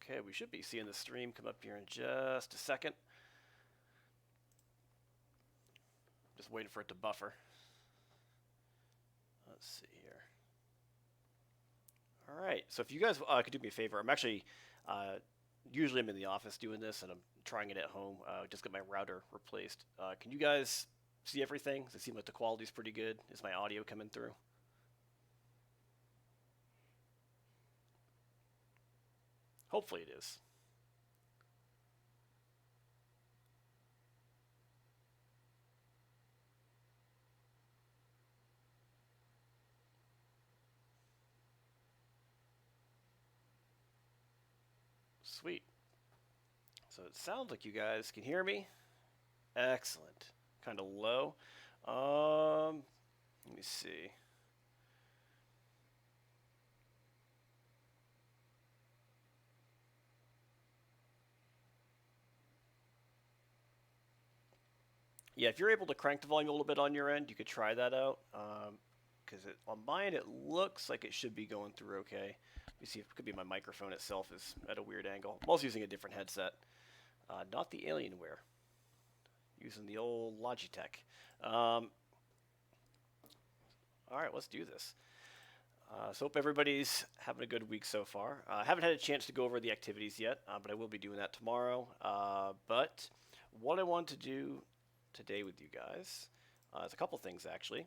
Okay, we should be seeing the stream come up here in just a second. Just waiting for it to buffer. Let's see here. All right, so if you guys could do me a favor, I'm actually, usually I'm in the office doing this, and I'm trying it at home. Just get my router replaced. Can you guys see everything? Does it seem like the quality's pretty good? Is my audio coming through? Hopefully it is. Sweet. So it sounds like you guys can hear me. Excellent. Kind of low. Let me see. Yeah, if you're able to crank the volume a little bit on your end, you could try that out. Because on mine, it looks like it should be going through okay. Let me see if it could be my microphone itself is at a weird angle. I'm also using a different headset, not the Alienware. Using the old Logitech. All right, let's do this. So hope everybody's having a good week so far. I haven't had a chance to go over the activities yet, but I will be doing that tomorrow. But what I want to do today with you guys is a couple things actually.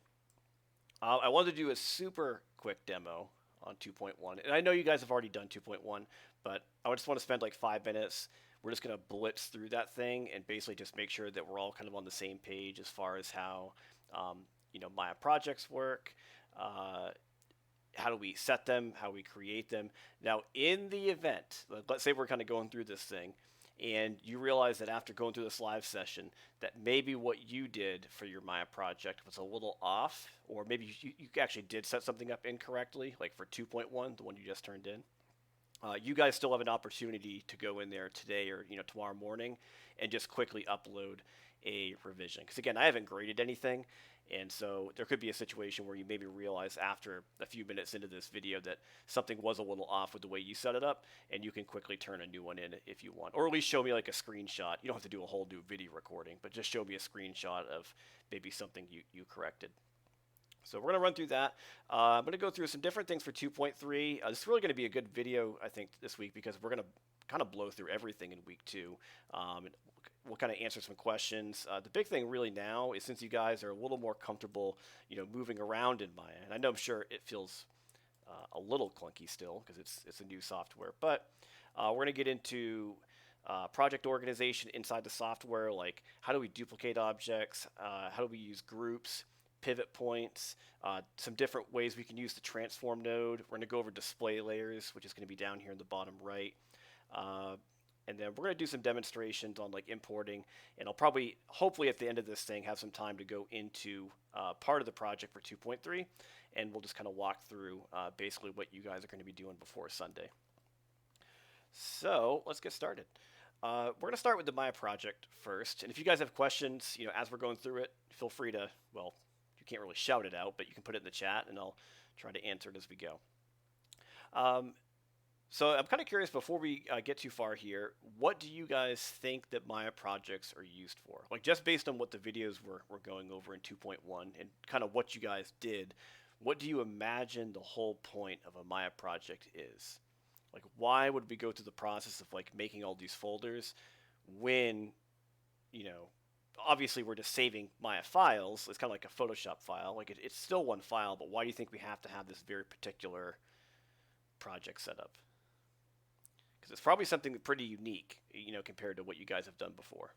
I wanted to do a super quick demo on 2.1, and I know you guys have already done 2.1, but I just want to spend like 5 minutes. We're just going to blitz through that thing and basically just make sure that we're all kind of on the same page as far as how Maya projects work. How do we set them? How we create them? Now, in the event, let's say we're kind of going through this thing, and you realize that after going through this live session, that maybe what you did for your Maya project was a little off, or maybe you actually did set something up incorrectly, like for 2.1, the one you just turned in. You guys still have an opportunity to go in there today or tomorrow morning and just quickly upload a revision. Because again, I haven't graded anything, and so there could be a situation where you maybe realize after a few minutes into this video that something was a little off with the way you set it up, and you can quickly turn a new one in if you want, or at least show me like a screenshot. You don't have to do a whole new video recording, but just show me a screenshot of maybe something you corrected. So we're going to run through that. I'm going to go through some different things for 2.3. This is really going to be a good video, I think, this week because we're going to kind of blow through everything in week 2. And we'll kind of answer some questions. The big thing really now is since you guys are a little more comfortable, moving around in Maya, and I know I'm sure it feels a little clunky still because it's a new software, but we're going to get into project organization inside the software, like how do we duplicate objects, how do we use groups, pivot points, some different ways we can use the transform node. We're going to go over display layers, which is going to be down here in the bottom right. And then we're going to do some demonstrations on like importing, and I'll probably, hopefully at the end of this thing, have some time to go into part of the project for 2.3, and we'll just kind of walk through basically what you guys are going to be doing before Sunday. So let's get started. We're going to start with the Maya project first, and if you guys have questions, as we're going through it, feel free to, well, you can't really shout it out, but you can put it in the chat, and I'll try to answer it as we go. So I'm kind of curious, before we get too far here, what do you guys think that Maya projects are used for? Like, just based on what the videos we're going over in 2.1 and kind of what you guys did, what do you imagine the whole point of a Maya project is? Like, why would we go through the process of like making all these folders when, obviously we're just saving Maya files. It's kind of like a Photoshop file. Like it's still one file, but why do you think we have to have this very particular project set up? Because it's probably something pretty unique, compared to what you guys have done before.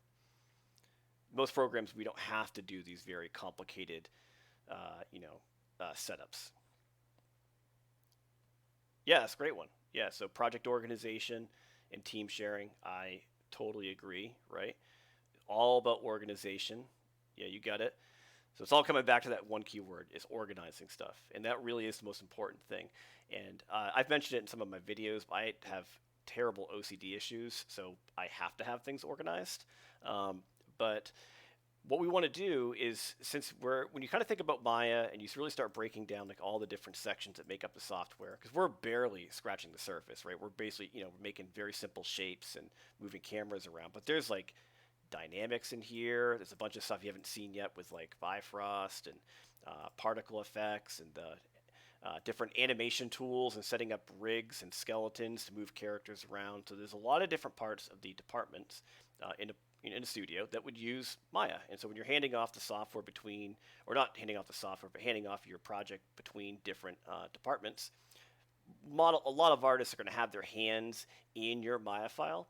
Most programs, we don't have to do these very complicated, setups. Yeah, that's a great one. Yeah, so project organization and team sharing, I totally agree, right? All about organization. Yeah, you got it. So it's all coming back to that one keyword, is organizing stuff. And that really is the most important thing. And I've mentioned it in some of my videos. I have terrible OCD issues, so I have to have things organized. But what we want to do is, since when you kind of think about Maya and you really start breaking down like all the different sections that make up the software, because we're barely scratching the surface, right? We're basically, making very simple shapes and moving cameras around, but there's like dynamics in here. There's a bunch of stuff you haven't seen yet with like Bifrost and particle effects and different animation tools and setting up rigs and skeletons to move characters around. So there's a lot of different parts of the departments in a studio that would use Maya. And so when you're handing off the software between, or not handing off the software, but handing off your project between different departments, a lot of artists are going to have their hands in your Maya file.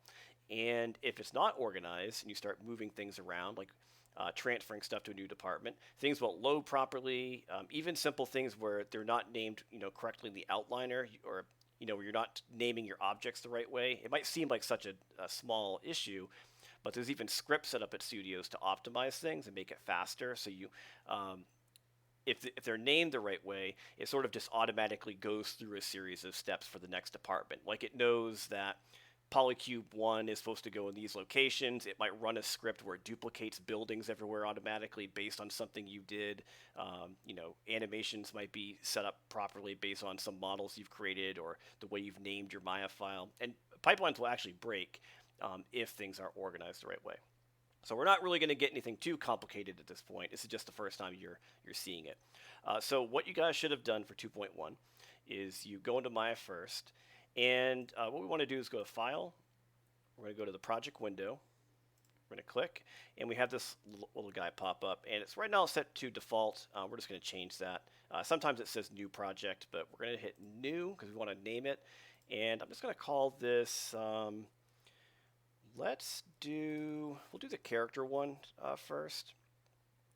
And if it's not organized and you start moving things around, like transferring stuff to a new department, things won't load properly. Even simple things where they're not named, correctly in the outliner, or where you're not naming your objects the right way. It might seem like such a small issue, but there's even scripts set up at studios to optimize things and make it faster. So if they're named the right way, it sort of just automatically goes through a series of steps for the next department. Like it knows that Polycube 1 is supposed to go in these locations. It might run a script where it duplicates buildings everywhere automatically based on something you did. Animations might be set up properly based on some models you've created or the way you've named your Maya file. And pipelines will actually break if things aren't organized the right way. So we're not really going to get anything too complicated at this point. This is just the first time you're seeing it. So what you guys should have done for 2.1 is you go into Maya first, and what we want to do is go to File. We're going to go to the Project window. We're going to click, and we have this little guy pop up, and it's right now set to default. We're just going to change that. Sometimes it says New Project, but we're going to hit New because we want to name it. And I'm just going to call this. We'll do the character one first.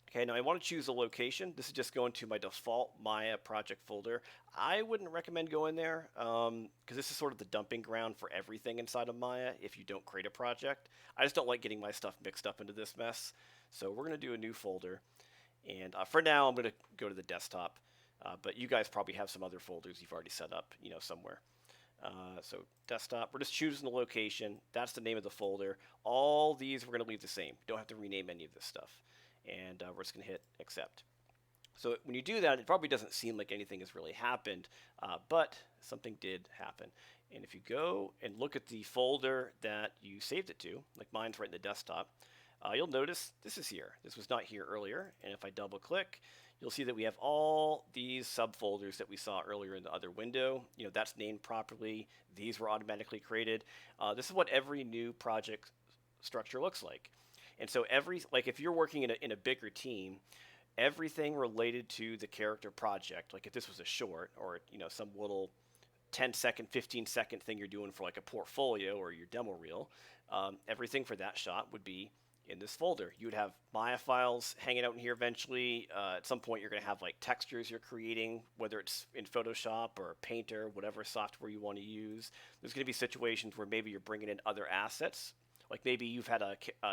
Okay, now I want to choose a location. This is just going to my default Maya project folder. I wouldn't recommend going there because this is sort of the dumping ground for everything inside of Maya if you don't create a project. I just don't like getting my stuff mixed up into this mess. So we're going to do a new folder. And for now, I'm going to go to the desktop. But you guys probably have some other folders you've already set up, somewhere. So desktop, we're just choosing the location. That's the name of the folder. All these we're going to leave the same. Don't have to rename any of this stuff. And we're just going to hit accept. So when you do that, it probably doesn't seem like anything has really happened, but something did happen. And if you go and look at the folder that you saved it to, like mine's right in the desktop, you'll notice this is here. This was not here earlier. And if I double click, you'll see that we have all these subfolders that we saw earlier in the other window. That's named properly. These were automatically created. This is what every new project structure looks like. And so if you're working in a bigger team, everything related to the character project, like if this was a short or some little 10-second, 15-second thing you're doing for like a portfolio or your demo reel, everything for that shot would be in this folder. You would have Maya files hanging out in here eventually. At some point, you're going to have like textures you're creating, whether it's in Photoshop or Painter, whatever software you want to use. There's going to be situations where maybe you're bringing in other assets. Like maybe you've had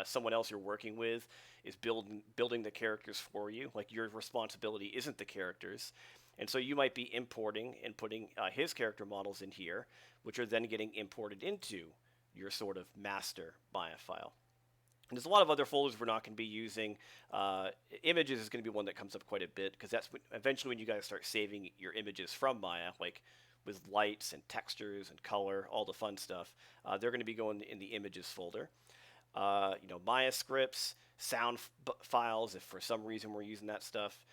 someone else you're working with is building the characters for you. Like your responsibility isn't the characters. And so you might be importing and putting his character models in here, which are then getting imported into your sort of master Maya file. And there's a lot of other folders we're not going to be using. Images is going to be one that comes up quite a bit because that's eventually when you guys start saving your images from Maya, like with lights and textures and color, all the fun stuff. They're going to be going in the images folder. Maya scripts, sound files, if for some reason we're using that stuff.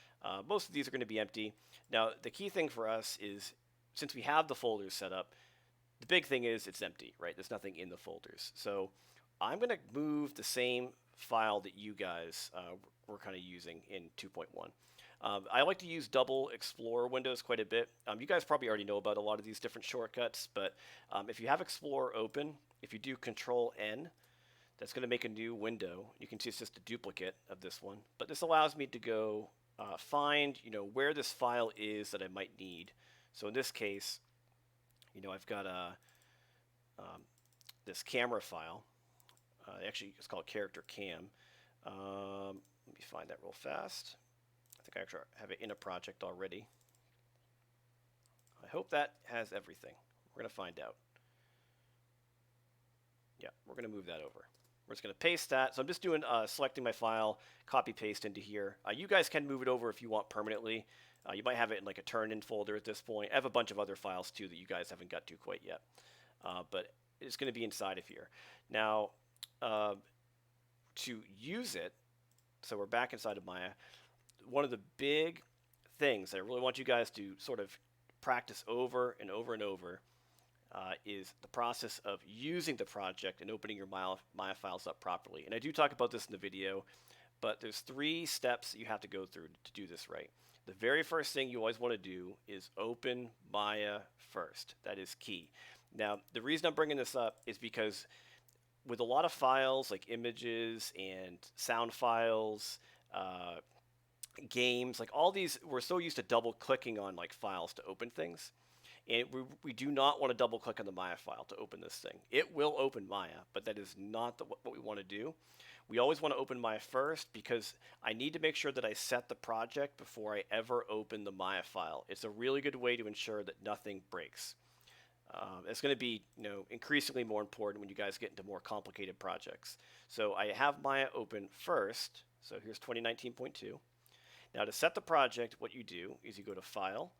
Most of these are going to be empty. Now, the key thing for us is, since we have the folders set up, the big thing is it's empty, right? There's nothing in the folders. So I'm going to move the same file that you guys were kind of using in 2.1. I like to use double Explorer windows quite a bit. You guys probably already know about a lot of these different shortcuts, but if you have Explorer open, if you do Control N, that's going to make a new window. You can see it's just a duplicate of this one, but this allows me to go find where this file is that I might need. So in this case, I've got this camera file. Actually, it's called character cam. Let me find that real fast. I think I actually have it in a project already. I hope that has everything. We're going to find out. Yeah, we're going to move that over. We're just going to paste that. So I'm just doing selecting my file, copy paste into here. You guys can move it over if you want permanently. You might have it in like a turn-in folder at this point. I have a bunch of other files too that you guys haven't got to quite yet, but it's going to be inside of here. Now, to use it, so we're back inside of Maya. One of the big things that I really want you guys to sort of practice over and over and over is the process of using the project and opening your Maya files up properly. And I do talk about this in the video, but there's 3 steps that you have to go through to do this right. The very first thing you always want to do is open Maya first. That is key. Now, the reason I'm bringing this up is because with a lot of files like images and sound files, games, like all these, we're so used to double clicking on like files to open things. And we do not want to double click on the Maya file to open this thing. It will open Maya, but that is not what we want to do. We always want to open Maya first because I need to make sure that I set the project before I ever open the Maya file. It's a really good way to ensure that nothing breaks. It's going to be increasingly more important when you guys get into more complicated projects. So I have Maya open first. So here's 2019.2. Now to set the project, what you do is you go to File,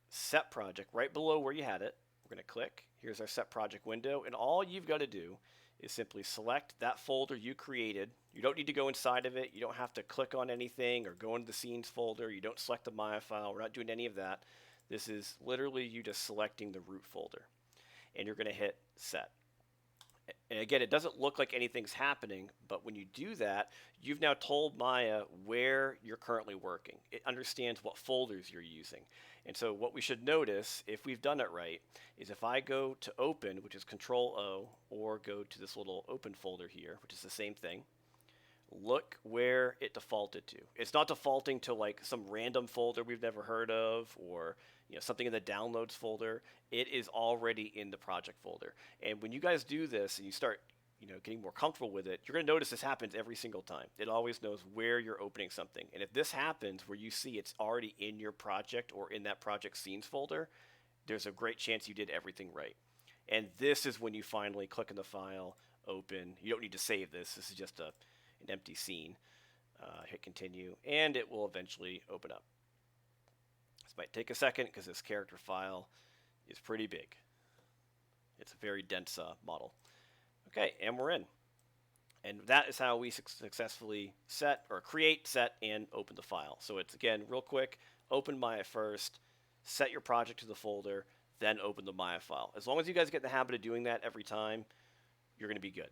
Set Project, right below where you had it. We're going to click. Here's our Set Project window. And all you've got to do is simply select that folder you created. You don't need to go inside of it. You don't have to click on anything or go into the Scenes folder. You don't select the Maya file. We're not doing any of that. This is literally you just selecting the root folder. And you're going to hit Set. And again, it doesn't look like anything's happening, but when you do that, you've now told Maya where you're currently working. It understands what folders you're using. And so what we should notice, if we've done it right, is if I go to Open, which is Control-O, or go to this little Open folder here, which is the same thing, look where it defaulted to. It's not defaulting to like some random folder we've never heard of, or something in the downloads folder. It is already in the project folder. And when you guys do this and you start getting more comfortable with it, you're going to notice this happens every single time. It always knows where you're opening something. And if this happens where you see it's already in your project or in that project scenes folder, there's a great chance you did everything right. And this is when you finally click on the file, open. You don't need to save this. This is just an empty scene. Hit continue, and it will eventually open up. This might take a second because this character file is pretty big. It's a very dense model. Okay, and we're in. And that is how we successfully create, set, and open the file. So it's, again, real quick, open Maya first, set your project to the folder, then open the Maya file. As long as you guys get in the habit of doing that every time, you're going to be good.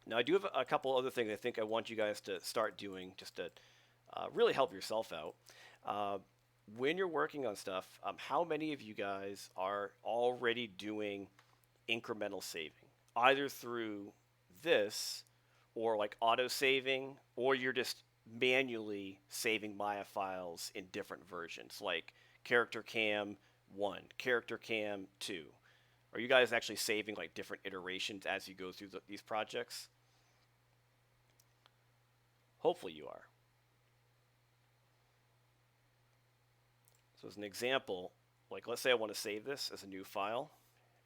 Now, I do have a couple other things I think I want you guys to start doing just to really help yourself out. When you're working on stuff, how many of you guys are already doing incremental saving? Either through this or like auto saving, or you're just manually saving Maya files in different versions, like Character Cam 1, Character Cam 2. Are you guys actually saving like different iterations as you go through these projects? Hopefully you are. So as an example, like let's say I want to save this as a new file.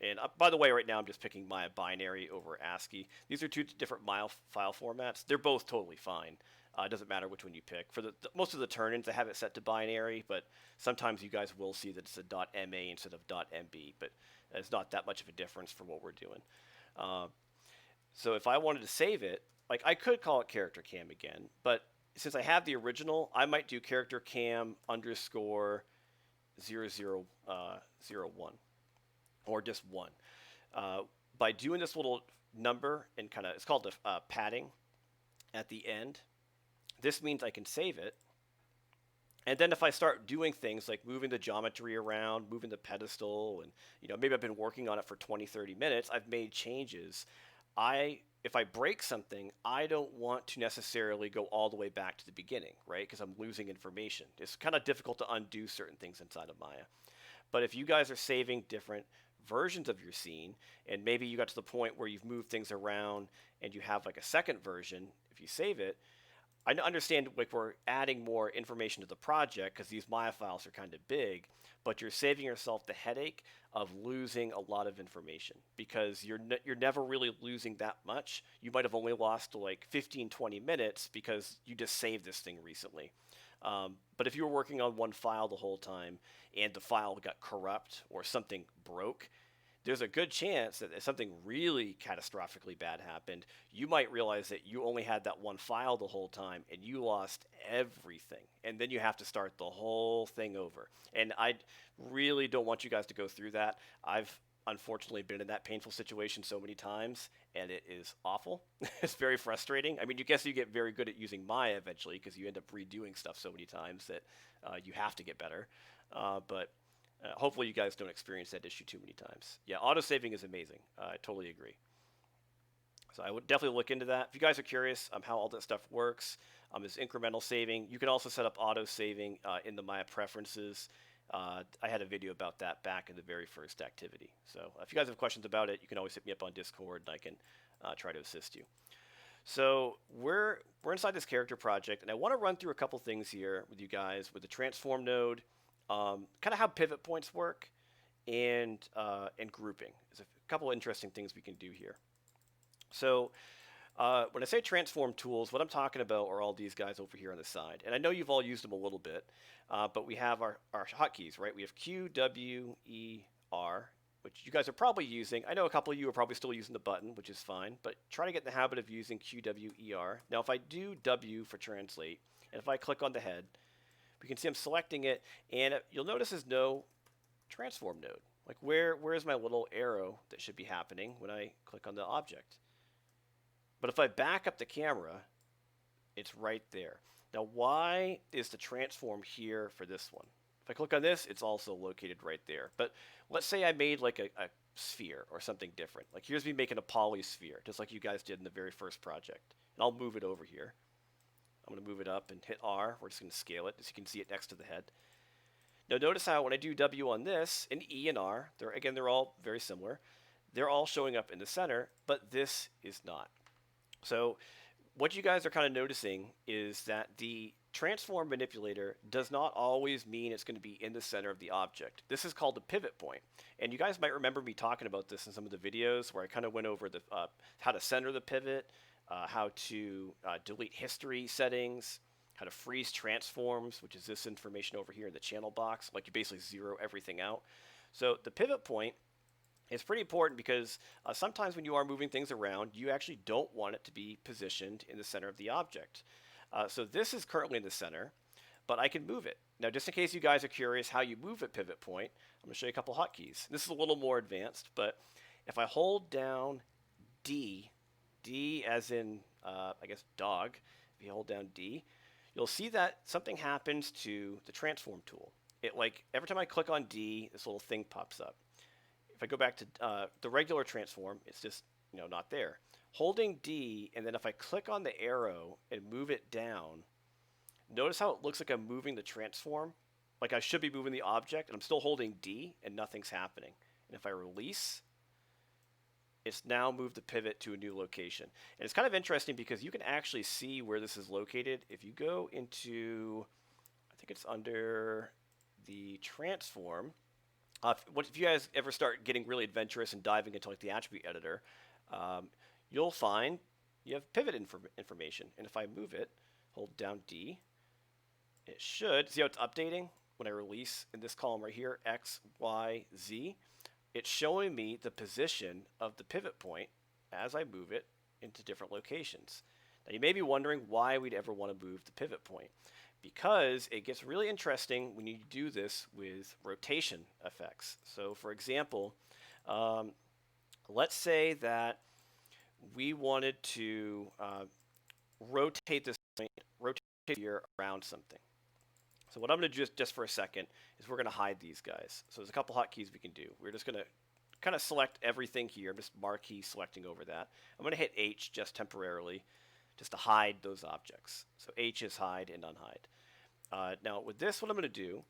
And by the way, right now I'm just picking Maya binary over ASCII. These are 2 different Maya file formats. They're both totally fine. It doesn't matter which one you pick. For most of the turn-ins, I have it set to binary, but sometimes you guys will see that it's a .ma instead of .mb, but it's not that much of a difference for what we're doing. So if I wanted to save it, like I could call it Character Cam again, but since I have the original, I might do Character Cam _ 0001. Or just 1. By doing this little number and it's called the padding at the end, this means I can save it. And then if I start doing things like moving the geometry around, moving the pedestal, and maybe I've been working on it for 20-30 minutes, I've made changes. If I break something, I don't want to necessarily go all the way back to the beginning, right? Because I'm losing information. It's kind of difficult to undo certain things inside of Maya. But if you guys are saving different versions of your scene, and maybe you got to the point where you've moved things around and you have like a second version, if you save it, I understand like we're adding more information to the project because these Maya files are kind of big, but you're saving yourself the headache of losing a lot of information because you're never really losing that much. You might have only lost like 15, 20 minutes because you just saved this thing recently. But if you were working on one file the whole time and the file got corrupt or something broke, there's a good chance that if something really catastrophically bad happened, you might realize that you only had that one file the whole time and you lost everything. And then you have to start the whole thing over. And I really don't want you guys to go through that. I've unfortunately been in that painful situation so many times, and it is awful. It's very frustrating. I mean, you guess you get very good at using Maya eventually because you end up redoing stuff so many times that you have to get better. But hopefully you guys don't experience that issue too many times. Yeah, autosaving is amazing. I totally agree. So I would definitely look into that. If you guys are curious how all that stuff works, is incremental saving. You can also set up auto saving in the Maya preferences. I had a video about that back in the very first activity. So if you guys have questions about it, you can always hit me up on Discord and I can try to assist you. So we're inside this character project, and I want to run through a couple things here with you guys with the transform node, kind of how pivot points work, and grouping. There's a couple interesting things we can do here. So when I say transform tools, what I'm talking about are all these guys over here on the side. And I know you've all used them a little bit, but we have our hotkeys, right? We have Q, W, E, R, which you guys are probably using. I know a couple of you are probably still using the button, which is fine, but try to get in the habit of using Q, W, E, R. Now, if I do W for translate, and if I click on the head, we can see I'm selecting it, and you'll notice there's no transform node. Like where's my little arrow that should be happening when I click on the object? But if I back up the camera, it's right there. Now, why is the transform here for this one? If I click on this, it's also located right there. But let's say I made like a sphere or something different. Like here's me making a polysphere, just like you guys did in the very first project. And I'll move it over here. I'm going to move it up and hit R. We're just going to scale it, so you can see it next to the head. Now notice how when I do W on this, and E and R, they're all very similar. They're all showing up in the center, but this is not. So what you guys are kind of noticing is that the transform manipulator does not always mean it's going to be in the center of the object. This is called the pivot point. And you guys might remember me talking about this in some of the videos where I kind of went over the how to center the pivot, how to delete history settings, how to freeze transforms, which is this information over here in the channel box, like you basically zero everything out. So the pivot point is pretty important because sometimes when you are moving things around, you actually don't want it to be positioned in the center of the object. So this is currently in the center, but I can move it. Now, just in case you guys are curious how you move a pivot point, I'm going to show you a couple hotkeys. This is a little more advanced, but if I hold down D, D as in, I guess, dog, if you hold down D, you'll see that something happens to the transform tool. It like every time I click on D, this little thing pops up. If I go back to the regular transform, it's just not there. Holding D, and then if I click on the arrow and move it down, notice how it looks like I'm moving the transform, like I should be moving the object, and I'm still holding D, and nothing's happening. And if I release, it's now moved the pivot to a new location. And it's kind of interesting because you can actually see where this is located. If you go into, I think it's under the transform. If you guys ever start getting really adventurous and diving into like the attribute editor, you'll find you have pivot information. And if I move it, hold down D, it should, see how it's updating when I release in this column right here, X, Y, Z. It's showing me the position of the pivot point as I move it into different locations. Now you may be wondering why we'd ever want to move the pivot point. Because it gets really interesting when you do this with rotation effects. So for example, let's say that we wanted to rotate this point, rotate here around something. So what I'm going to do just for a second is we're going to hide these guys. So there's a couple hotkeys we can do. We're just going to kind of select everything here. I'm just marquee selecting over that. I'm going to hit H just temporarily, just to hide those objects. So H is hide and unhide. Now with this, what I'm going to do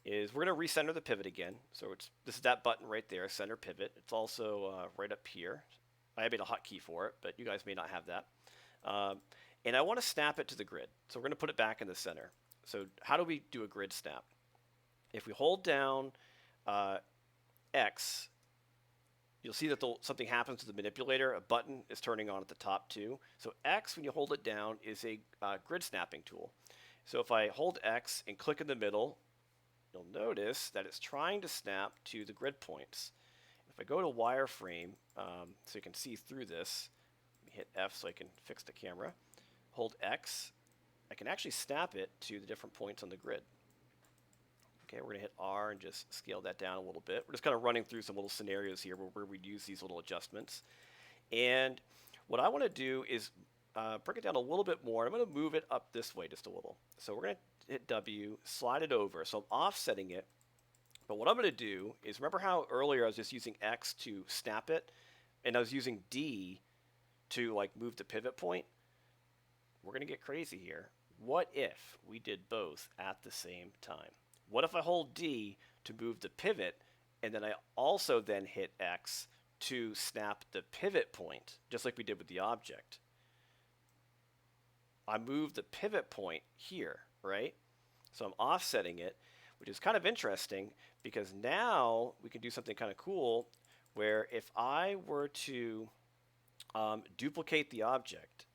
is we're going to recenter the pivot again. So this is that button right there, center pivot. It's also right up here. I made a hotkey for it, but you guys may not have that. and I want to snap it to the grid. So we're going to put it back in the center. So how do we do a grid snap? If we hold down X, you'll see that something happens to the manipulator. A button is turning on at the top too. So X, when you hold it down, is a grid snapping tool. So if I hold X and click in the middle, you'll notice that it's trying to snap to the grid points. If I go to wireframe, so you can see through this, let me hit F so I can fix the camera. Hold X, I can actually snap it to the different points on the grid. Okay, we're going to hit R and just scale that down a little bit. We're just kind of running through some little scenarios here where we'd use these little adjustments. And what I want to do is break it down a little bit more. I'm going to move it up this way just a little. So we're going to hit W, slide it over. So I'm offsetting it. But what I'm going to do is, remember how earlier I was just using X to snap it, and I was using D to like move the pivot point? We're going to get crazy here. What if we did both at the same time? What if I hold D to move the pivot, and then I also then hit X to snap the pivot point, just like we did with the object? I move the pivot point here, right? So I'm offsetting it, which is kind of interesting because now we can do something kind of cool where if I were to duplicate the object,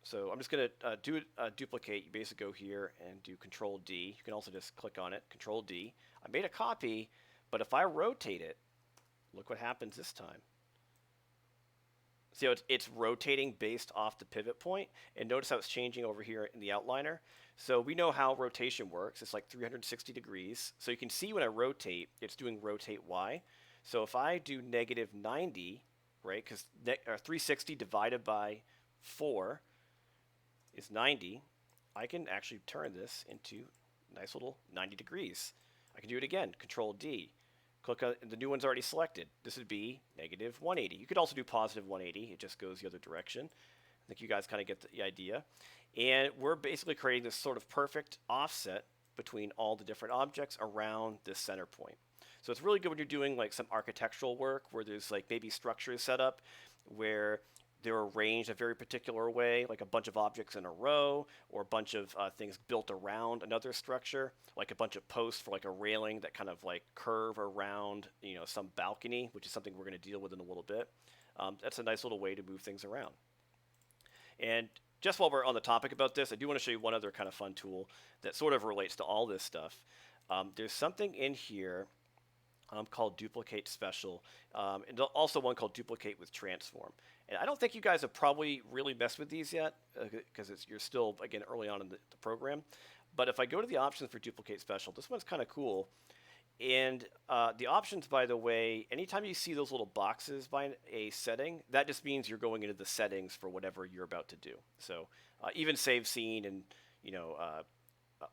so I'm just going to do a duplicate. You basically go here and do Control D. You can also just click on it, Control D. I made a copy, but if I rotate it, look what happens this time. See how it's rotating based off the pivot point, and notice how it's changing over here in the outliner. So we know how rotation works. It's like 360 degrees. So you can see when I rotate, it's doing rotate Y. So if I do negative 90, right, because 360 divided by 4 is 90, I can actually turn this into a nice little 90 degrees. I can do it again, Control D. Click on the new one's already selected. This would be negative 180. You could also do positive 180. It just goes the other direction. I think you guys kind of get the idea. And we're basically creating this sort of perfect offset between all the different objects around this center point. So it's really good when you're doing like some architectural work where there's like maybe structures set up where they're arranged a very particular way, like a bunch of objects in a row, or a bunch of things built around another structure, like a bunch of posts for like a railing that kind of like curve around, you know, some balcony, which is something we're going to deal with in a little bit. That's a nice little way to move things around. And just while we're on the topic about this, I do want to show you one other kind of fun tool that sort of relates to all this stuff. There's something in here called Duplicate Special, and also one called Duplicate with Transform. And I don't think you guys have probably really messed with these yet because you're still, again, early on in the program. But if I go to the options for Duplicate Special, this one's kind of cool. And the options, by the way, anytime you see those little boxes by a setting, that just means you're going into the settings for whatever you're about to do. So even Save Scene and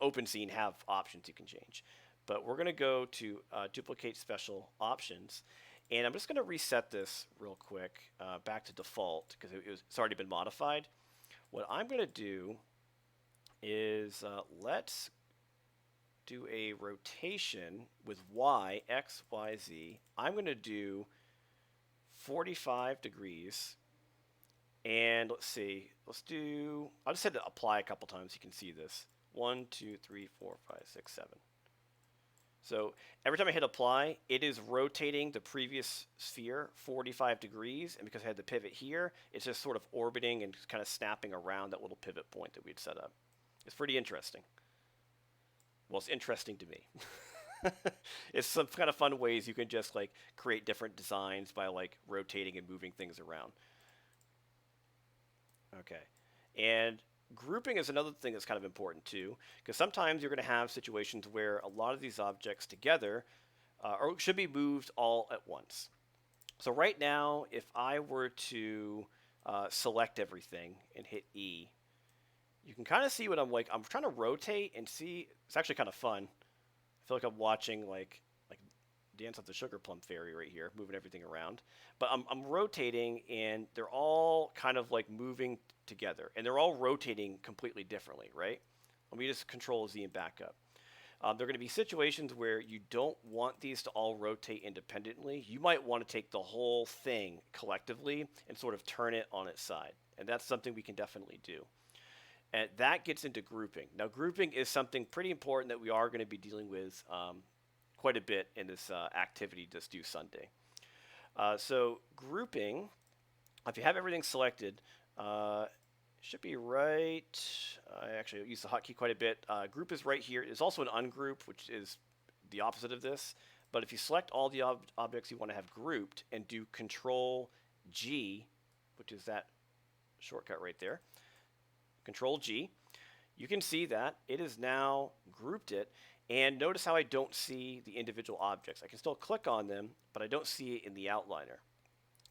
Open Scene have options you can change. But we're going to go to Duplicate Special Options. And I'm just going to reset this real quick back to default because it's already been modified. What I'm going to do is let's do a rotation with Y, X, Y, Z. I'm going to do 45 degrees. And let's see, I'll just hit apply a couple times so you can see this. 1, 2, 3, 4, 5, 6, 7. So every time I hit apply, it is rotating the previous sphere 45 degrees. And because I had the pivot here, it's just sort of orbiting and kind of snapping around that little pivot point that we'd set up. It's pretty interesting. Well, it's interesting to me. It's some kind of fun ways you can just like create different designs by like rotating and moving things around. Okay. And grouping is another thing that's kind of important too, because sometimes you're going to have situations where a lot of these objects together or should be moved all at once. So right now, if I were to select everything and hit E, you can kind of see what I'm like. I'm trying to rotate and see. It's actually kind of fun. I feel like I'm watching like Dance of the Sugar Plum Fairy right here, moving everything around. But I'm rotating, and they're all kind of like moving together, and they're all rotating completely differently, right? Let me just Control Z and back up. There are going to be situations where you don't want these to all rotate independently. You might want to take the whole thing collectively and sort of turn it on its side, and that's something we can definitely do. And that gets into grouping. Now, grouping is something pretty important that we are going to be dealing with quite a bit in this activity Just Do Sunday. So grouping, if you have everything selected, should be right. I actually use the hotkey quite a bit. Group is right here. There's also an ungroup, which is the opposite of this. But if you select all the objects you want to have grouped and do Control G, which is that shortcut right there, Control G, you can see that it has now grouped it. And notice how I don't see the individual objects. I can still click on them, but I don't see it in the outliner.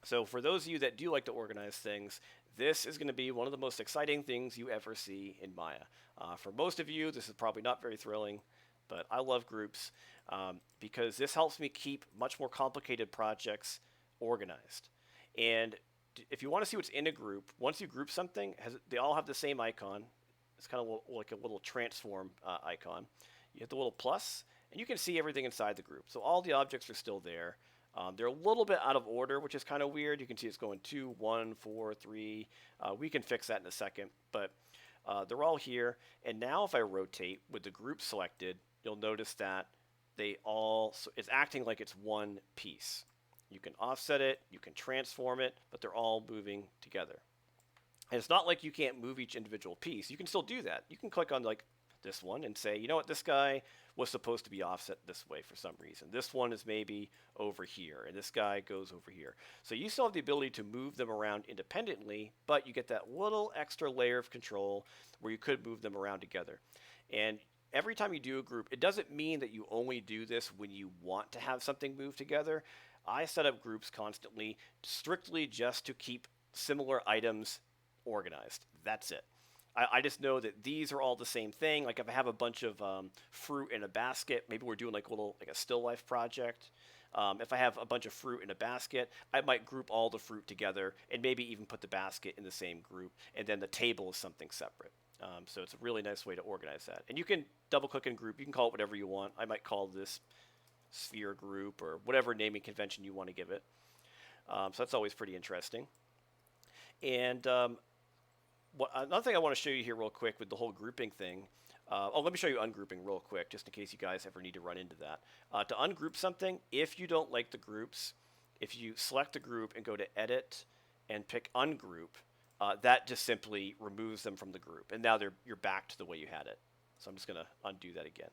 So for those of you that do like to organize things, this is going to be one of the most exciting things you ever see in Maya. For most of you, this is probably not very thrilling, but I love groups because this helps me keep much more complicated projects organized. And if you want to see what's in a group, once you group something, they all have the same icon. It's kind of like a little transform icon. You hit the little plus, and you can see everything inside the group. So all the objects are still there. They're a little bit out of order, which is kind of weird. You can see it's going 2, 1, 4, 3. We can fix that in a second, but they're all here. And now if I rotate with the group selected, you'll notice that it's acting like it's one piece. You can offset it, you can transform it, but they're all moving together. And it's not like you can't move each individual piece. You can still do that. You can click on like this one and say, you know what, this guy was supposed to be offset this way for some reason. This one is maybe over here, and this guy goes over here. So you still have the ability to move them around independently, but you get that little extra layer of control where you could move them around together. And every time you do a group, it doesn't mean that you only do this when you want to have something move together. I set up groups constantly, strictly just to keep similar items organized. That's it. I just know that these are all the same thing. Like if I have a bunch of fruit in a basket, maybe we're doing like a still life project. If I have a bunch of fruit in a basket, I might group all the fruit together and maybe even put the basket in the same group. And then the table is something separate. So it's a really nice way to organize that. And you can double click and group. You can call it whatever you want. I might call this sphere group or whatever naming convention you want to give it. So that's always pretty interesting. And another thing I want to show you here real quick with the whole grouping thing. Let me show you ungrouping real quick, just in case you guys ever need to run into that. To ungroup something, if you don't like the groups, if you select the group and go to Edit and pick Ungroup, that just simply removes them from the group. And now you're back to the way you had it. So I'm just going to undo that again.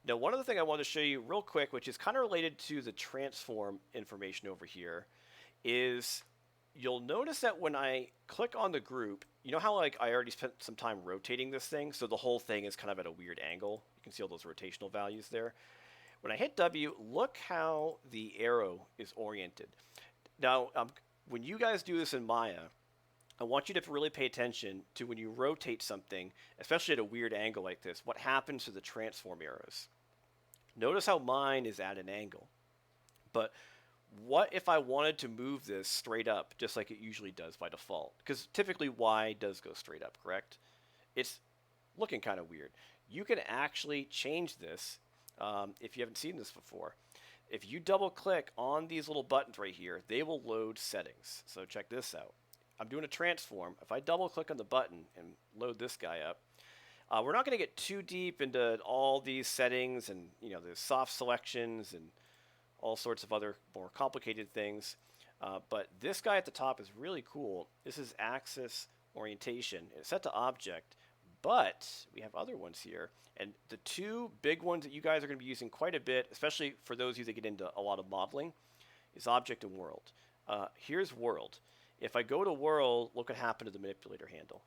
Now, one other thing I want to show you real quick, which is kind of related to the transform information over here, is you'll notice that when I click on the group, you know how like I already spent some time rotating this thing, so the whole thing is kind of at a weird angle. You can see all those rotational values there. When I hit W, look how the arrow is oriented. Now, when you guys do this in Maya, I want you to really pay attention to when you rotate something, especially at a weird angle like this, what happens to the transform arrows. Notice how mine is at an angle. But what if I wanted to move this straight up, just like it usually does by default? Because typically Y does go straight up, correct? It's looking kind of weird. You can actually change this if you haven't seen this before. If you double click on these little buttons right here, they will load settings. So check this out. I'm doing a transform. If I double click on the button and load this guy up, we're not going to get too deep into all these settings and there's soft selections and all sorts of other more complicated things. But this guy at the top is really cool. This is axis orientation. It's set to object, but we have other ones here. And the two big ones that you guys are going to be using quite a bit, especially for those of you that get into a lot of modeling, is object and world. Here's world. If I go to world, look what happened to the manipulator handle.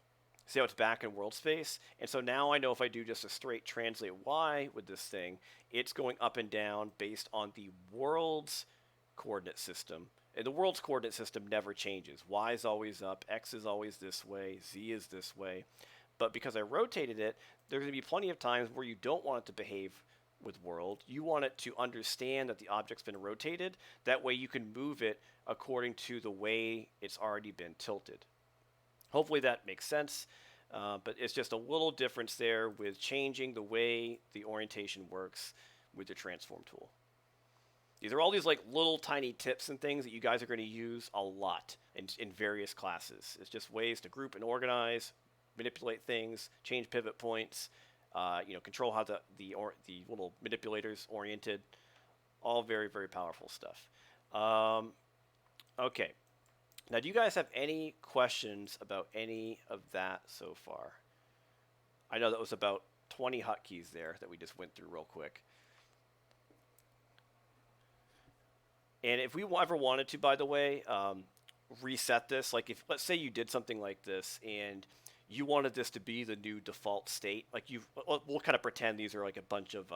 See how it's back in world space? And so now I know if I do just a straight translate Y with this thing, it's going up and down based on the world's coordinate system. And the world's coordinate system never changes. Y is always up, X is always this way, Z is this way. But because I rotated it, there's going to be plenty of times where you don't want it to behave with world. You want it to understand that the object's been rotated. That way you can move it according to the way it's already been tilted. Hopefully that makes sense, but it's just a little difference there with changing the way the orientation works with the transform tool. These are all these like little tiny tips and things that you guys are going to use a lot in various classes. It's just ways to group and organize, manipulate things, change pivot points, control how the little manipulators oriented. All very, very powerful stuff. Okay. Now, do you guys have any questions about any of that so far? I know that was about 20 hotkeys there that we just went through real quick. And if we ever wanted to, by the way, reset this, like if let's say you did something like this and you wanted this to be the new default state, like we'll kind of pretend these are like a bunch of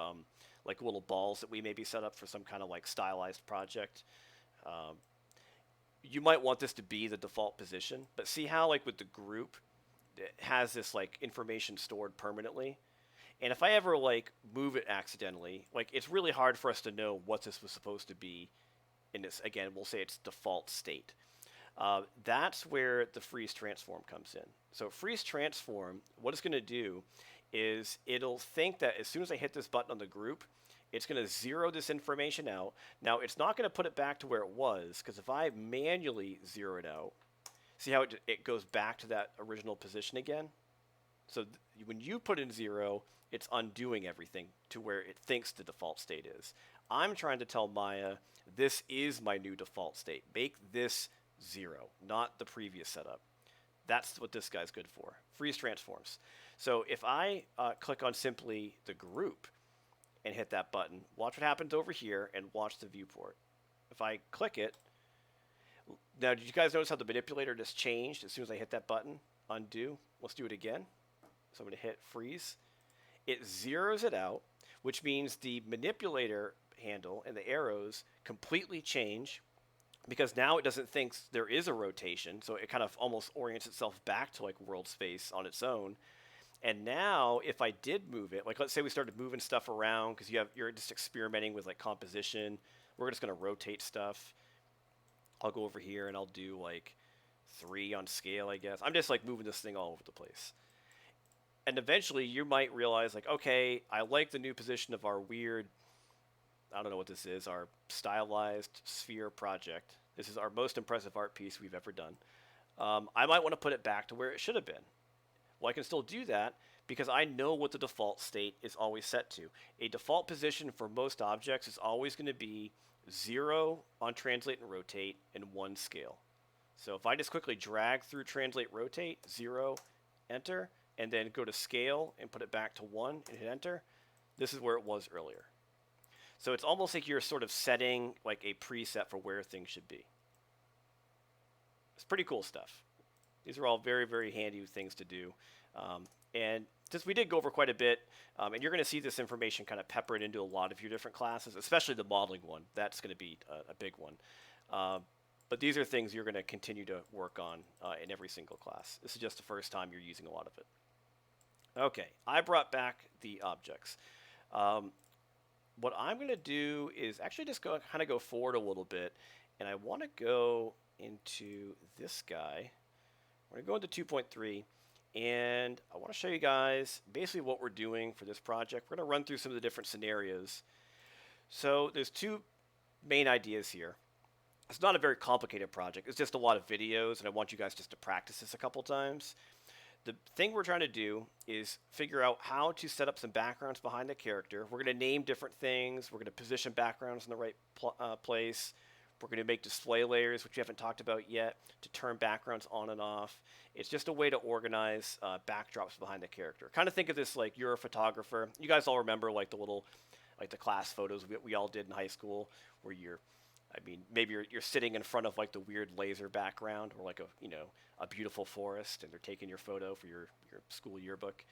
like little balls that we maybe set up for some kind of like stylized project. You might want this to be the default position, but see how like with the group, it has this like information stored permanently. And if I ever like move it accidentally, like it's really hard for us to know what this was supposed to be in this. Again, we'll say it's default state. That's where the freeze transform comes in. So freeze transform, what it's going to do is it'll think that as soon as I hit this button on the group, it's going to zero this information out. Now, it's not going to put it back to where it was, because if I manually zero it out, see how it goes back to that original position again? So when you put in 0, it's undoing everything to where it thinks the default state is. I'm trying to tell Maya, this is my new default state. Make this 0, not the previous setup. That's what this guy's good for. Freeze transforms. So if I click on simply the group and hit that button, watch what happens over here and watch the viewport. If I click it, now did you guys notice how the manipulator just changed as soon as I hit that button? Undo. Let's do it again. So I'm going to hit freeze. It zeroes it out, which means the manipulator handle and the arrows completely change, because now it doesn't think there is a rotation, so it kind of almost orients itself back to like world space on its own. And now if I did move it, like let's say we started moving stuff around because you're just experimenting with like composition, we're just going to rotate stuff. I'll go over here and I'll do like 3 on scale, I guess. I'm just like moving this thing all over the place. And eventually you might realize like, okay, I like the new position of our weird, I don't know what this is, our stylized sphere project. This is our most impressive art piece we've ever done. I might want to put it back to where it should have been. Well, I can still do that because I know what the default state is always set to. A default position for most objects is always going to be 0 on translate and rotate and 1 scale. So if I just quickly drag through translate, rotate, 0, enter, and then go to scale and put it back to 1 and hit enter, this is where it was earlier. So it's almost like you're sort of setting like a preset for where things should be. It's pretty cool stuff. These are all very, very handy things to do. And since we did go over quite a bit, and you're going to see this information kind of peppered into a lot of your different classes, especially the modeling one. That's going to be a big one. But these are things you're going to continue to work on in every single class. This is just the first time you're using a lot of it. Okay, I brought back the objects. What I'm going to do is actually just kind of go forward a little bit, and I want to go into this guy. We're going to go into 2.3, and I want to show you guys basically what we're doing for this project. We're going to run through some of the different scenarios. So there's 2 main ideas here. It's not a very complicated project. It's just a lot of videos, and I want you guys just to practice this a couple times. The thing we're trying to do is figure out how to set up some backgrounds behind the character. We're going to name different things. We're going to position backgrounds in the right place. We're going to make display layers, which we haven't talked about yet, to turn backgrounds on and off. It's just a way to organize backdrops behind the character. Kind of think of this like you're a photographer. You guys all remember like the little, like the class photos we all did in high school, where maybe you're sitting in front of like the weird laser background, or like a beautiful forest, and they're taking your photo for your school yearbook.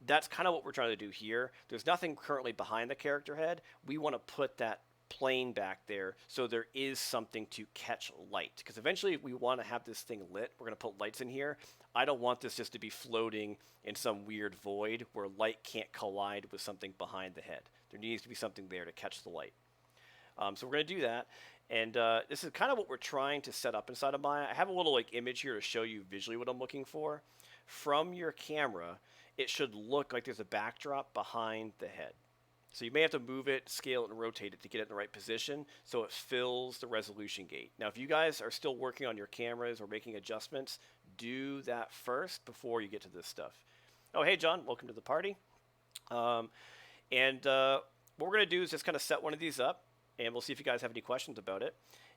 That's kind of what we're trying to do here. There's nothing currently behind the character head. We want to put that plane back there so there is something to catch light, because eventually we want to have this thing lit. We're going to put lights in here. I don't want this just to be floating in some weird void where light can't collide with something behind the head. There needs to be something there to catch the light. So we're going to do that, and this is kind of what we're trying to set up inside of Maya. I have a little like image here to show you visually what I'm looking for. From your camera, it should look like there's a backdrop behind the head. So you may have to move it, scale it, and rotate it to get it in the right position so it fills the resolution gate. Now, if you guys are still working on your cameras or making adjustments, do that first before you get to this stuff. Oh, hey, John, welcome to the party. Um, and what we're going to do is just kind of set one of these up, and we'll see if you guys have any questions about it.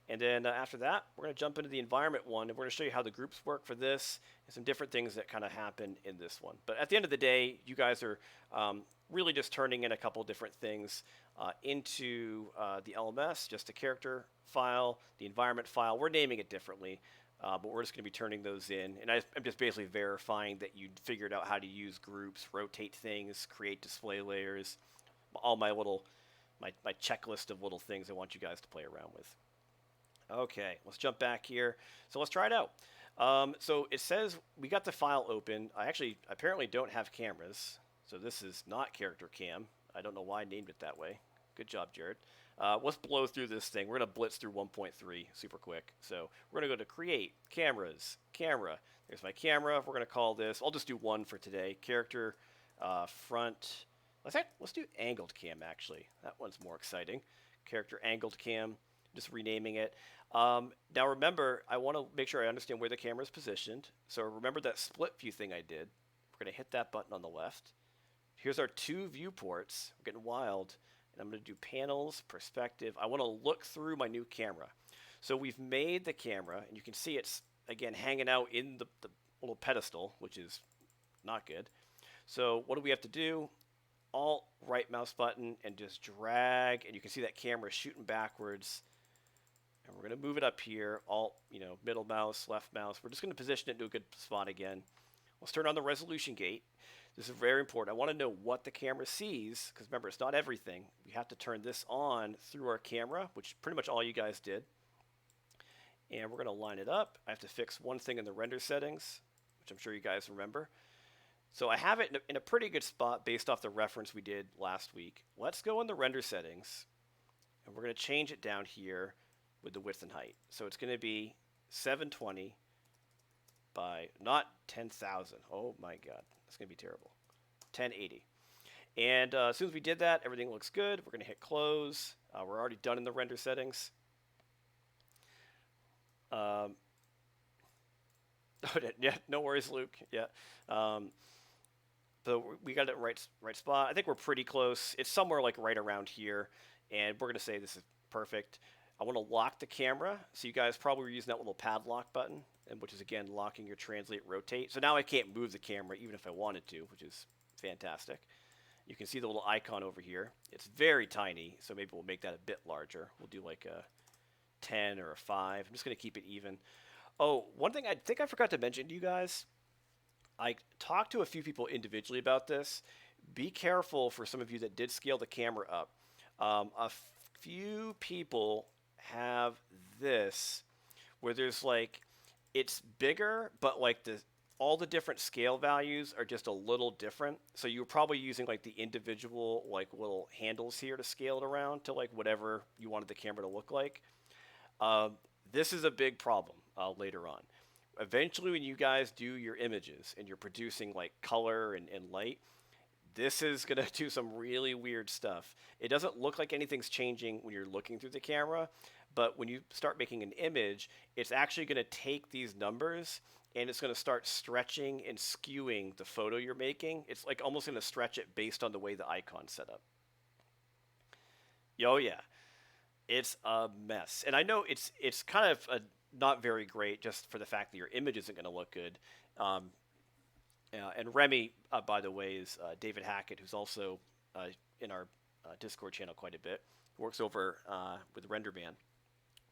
And then after that, we're going to jump into the environment one, and we're going to show you how the groups work for this and some different things that kind of happen in this one. But at the end of the day, you guys are really just turning in a couple different things into the LMS, just a character file, the environment file. We're naming it differently, but we're just going to be turning those in. And I'm just basically verifying that you figured out how to use groups, rotate things, create display layers, all my little, my checklist of little things I want you guys to play around with. Okay, let's jump back here. So let's try it out. So it says we got the file open. I actually apparently don't have cameras, so this is not character cam. I don't know why I named it that way. Good job, Jared. Let's blow through this thing. We're going to blitz through 1.3 super quick. So we're going to go to Create, Cameras, Camera. There's my camera. We're going to call this, I'll just do one for today, Character Front. Let's do Angled Cam, actually. That one's more exciting. Character Angled Cam, just renaming it. Now remember, I want to make sure I understand where the camera is positioned. So remember that split view thing I did. We're going to hit that button on the left. Here's our two viewports. We're getting wild. And I'm going to do panels, perspective. I want to look through my new camera. So we've made the camera, and you can see it's, again, hanging out in the little pedestal, which is not good. So what do we have to do? Alt right mouse button and just drag, and you can see that camera shooting backwards. And we're going to move it up here, Alt, middle mouse, left mouse. We're just going to position it into a good spot again. Let's turn on the resolution gate. This is very important. I want to know what the camera sees, because remember, it's not everything. We have to turn this on through our camera, which pretty much all you guys did. And we're going to line it up. I have to fix one thing in the render settings, which I'm sure you guys remember. So I have it in a pretty good spot based off the reference we did last week. Let's go in the render settings, and we're going to change it down here with the width and height. So it's going to be 720 by not 10,000. Oh my God, that's going to be terrible. 1080. And as soon as we did that, everything looks good. We're going to hit close. We're already done in the render settings. Yeah, no worries, Luke. Yeah. So we got it right spot. I think we're pretty close. It's somewhere like right around here, and we're going to say this is perfect. I want to lock the camera, so you guys probably were using that little padlock button, and which is, again, locking your translate rotate. So now I can't move the camera even if I wanted to, which is fantastic. You can see the little icon over here. It's very tiny, so maybe we'll make that a bit larger. We'll do like a 10 or a 5. I'm just going to keep it even. Oh, one thing I think I forgot to mention to you guys, I talked to a few people individually about this. Be careful for some of you that did scale the camera up. A few people have this where there's like, it's bigger, but like all the different scale values are just a little different. So you're probably using like the individual like little handles here to scale it around to like whatever you wanted the camera to look like. This is a big problem later on. Eventually, when you guys do your images and you're producing like color and light, this is going to do some really weird stuff. It doesn't look like anything's changing when you're looking through the camera, but when you start making an image, it's actually going to take these numbers and it's going to start stretching and skewing the photo you're making. It's like almost going to stretch it based on the way the icon's set up. Oh yeah, it's a mess. And I know it's kind of not very great just for the fact that your image isn't going to look good. And Remy, by the way, is David Hackett, who's also in our Discord channel quite a bit. Works over with RenderBand.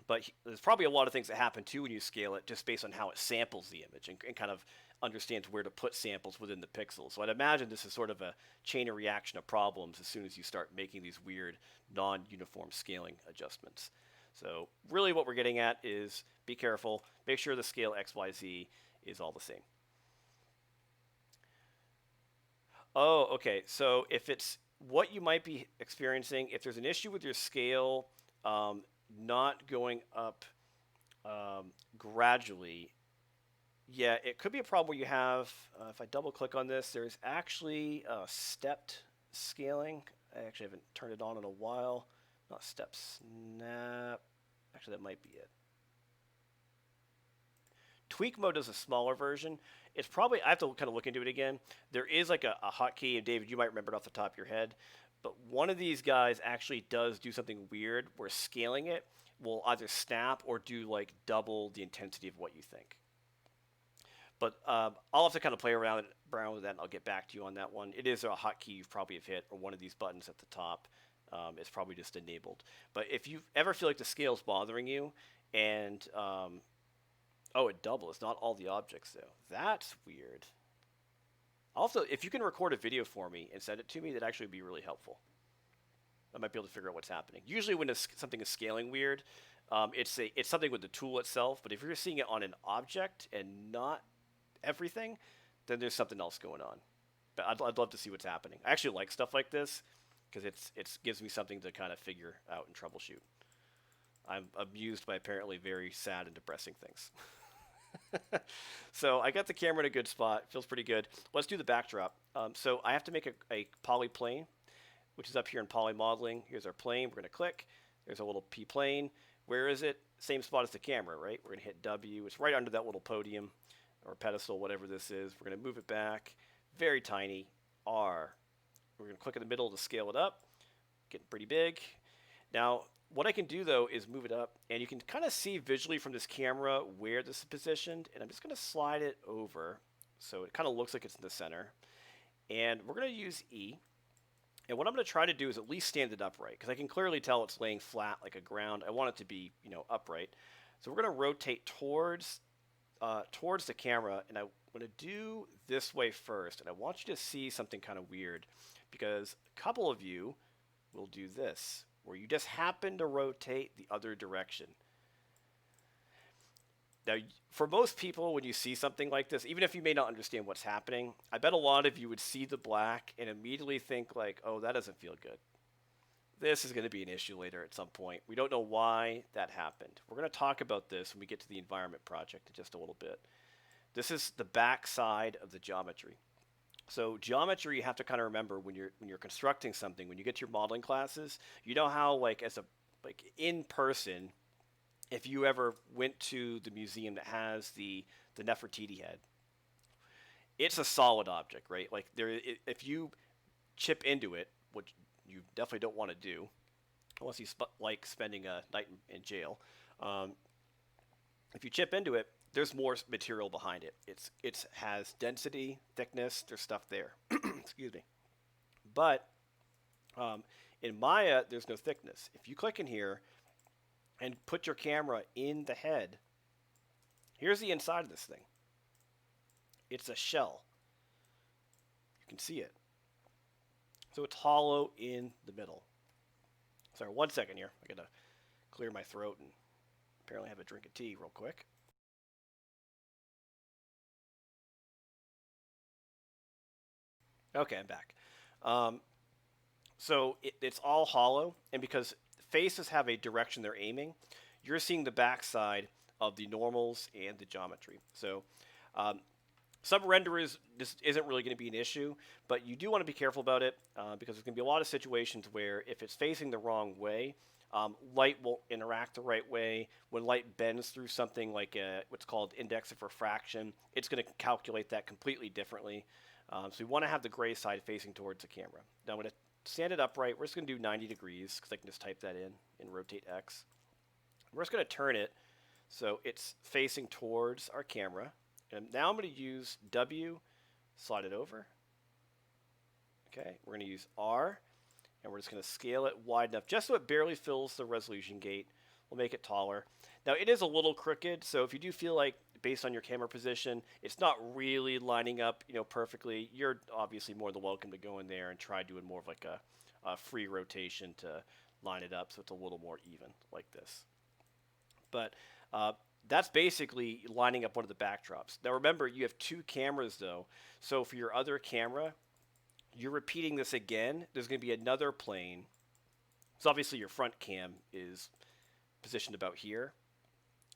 But there's probably a lot of things that happen too when you scale it, just based on how it samples the image and kind of understands where to put samples within the pixels. So I'd imagine this is sort of a chain of reaction of problems as soon as you start making these weird non-uniform scaling adjustments. So really what we're getting at is be careful, make sure the scale XYZ is all the same. Oh, okay. So if it's what you might be experiencing, if there's an issue with your scale not going up gradually, yeah, it could be a problem where you have, if I double click on this, there's actually stepped scaling. I actually haven't turned it on in a while. Not step snap. Actually, that might be it. Tweak mode is a smaller version. It's probably, I have to kind of look into it again. There is like a hotkey, and David, you might remember it off the top of your head. But one of these guys actually does do something weird where scaling it will either snap or do like double the intensity of what you think. But I'll have to kind of play around with that, and I'll get back to you on that one. It is a hotkey you probably have hit, or one of these buttons at the top. It's probably just enabled. But if you ever feel like the scale's bothering you, and oh, it doubles. Not all the objects though. That's weird. Also, if you can record a video for me and send it to me, that actually would be really helpful. I might be able to figure out what's happening. Usually, when something is scaling weird, it's something with the tool itself. But if you're seeing it on an object and not everything, then there's something else going on. But I'd love to see what's happening. I actually like stuff like this because it gives me something to kind of figure out and troubleshoot. I'm amused by apparently very sad and depressing things. So I got the camera in a good spot. Feels pretty good. Let's do the backdrop. So I have to make a poly plane, which is up here in poly modeling. Here's our plane. We're going to click. There's a little P plane. Where is it? Same spot as the camera, right? We're going to hit W. It's right under that little podium or pedestal, whatever this is. We're going to move it back. Very tiny. R. We're going to click in the middle to scale it up. Getting pretty big. Now, what I can do, though, is move it up, and you can kind of see visually from this camera where this is positioned, and I'm just going to slide it over so it kind of looks like it's in the center. And we're going to use E, and what I'm going to try to do is at least stand it upright, because I can clearly tell it's laying flat like a ground. I want it to be, upright. So we're going to rotate towards the camera, and I'm going to do this way first, and I want you to see something kind of weird, because a couple of you will do this, where you just happen to rotate the other direction. Now, for most people, when you see something like this, even if you may not understand what's happening, I bet a lot of you would see the black and immediately think like, oh, that doesn't feel good. This is going to be an issue later at some point. We don't know why that happened. We're going to talk about this when we get to the environment project in just a little bit. This is the back side of the geometry. So geometry, you have to kind of remember when you're constructing something, when you get to your modeling classes, you know how like in person, if you ever went to the museum that has the Nefertiti head, it's a solid object, right? Like if you chip into it, which you definitely don't want to do, unless you like spending a night in jail. If you chip into it, there's more material behind it. It has density, thickness. There's stuff there. Excuse me. But in Maya, there's no thickness. If you click in here and put your camera in the head, here's the inside of this thing. It's a shell. You can see it. So it's hollow in the middle. Sorry, 1 second here. I gotta clear my throat and apparently have a drink of tea real quick. Okay, I'm back. So it's all hollow, and because faces have a direction they're aiming, you're seeing the backside of the normals and the geometry. So some renderers, this isn't really going to be an issue, but you do want to be careful about it because there's going to be a lot of situations where if it's facing the wrong way, light will interact the right way. When light bends through something like what's called index of refraction, it's going to calculate that completely differently. So we want to have the gray side facing towards the camera. Now I'm going to stand it upright. We're just going to do 90 degrees because I can just type that in and rotate X. We're just going to turn it so it's facing towards our camera. And now I'm going to use W, slide it over. Okay, we're going to use R, and we're just going to scale it wide enough just so it barely fills the resolution gate. We'll make it taller. Now it is a little crooked, so if you do feel like based on your camera position, it's not really lining up, perfectly, you're obviously more than welcome to go in there and try doing more of like a free rotation to line it up so it's a little more even like this. But that's basically lining up one of the backdrops. Now remember, you have two cameras though, so for your other camera, you're repeating this again. There's going to be another plane. So obviously your front cam is positioned about here.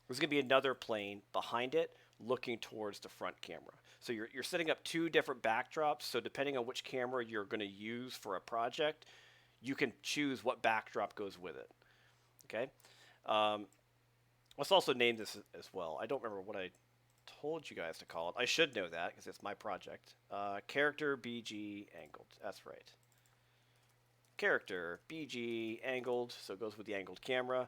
There's going to be another plane behind it looking towards the front camera. So you're setting up two different backdrops. So depending on which camera you're going to use for a project, you can choose what backdrop goes with it. Okay. Um, let's also name this as well. I don't remember what I told you guys to call it. I should know that because it's my project. Character BG angled. That's right. Character BG angled, so it goes with the angled camera.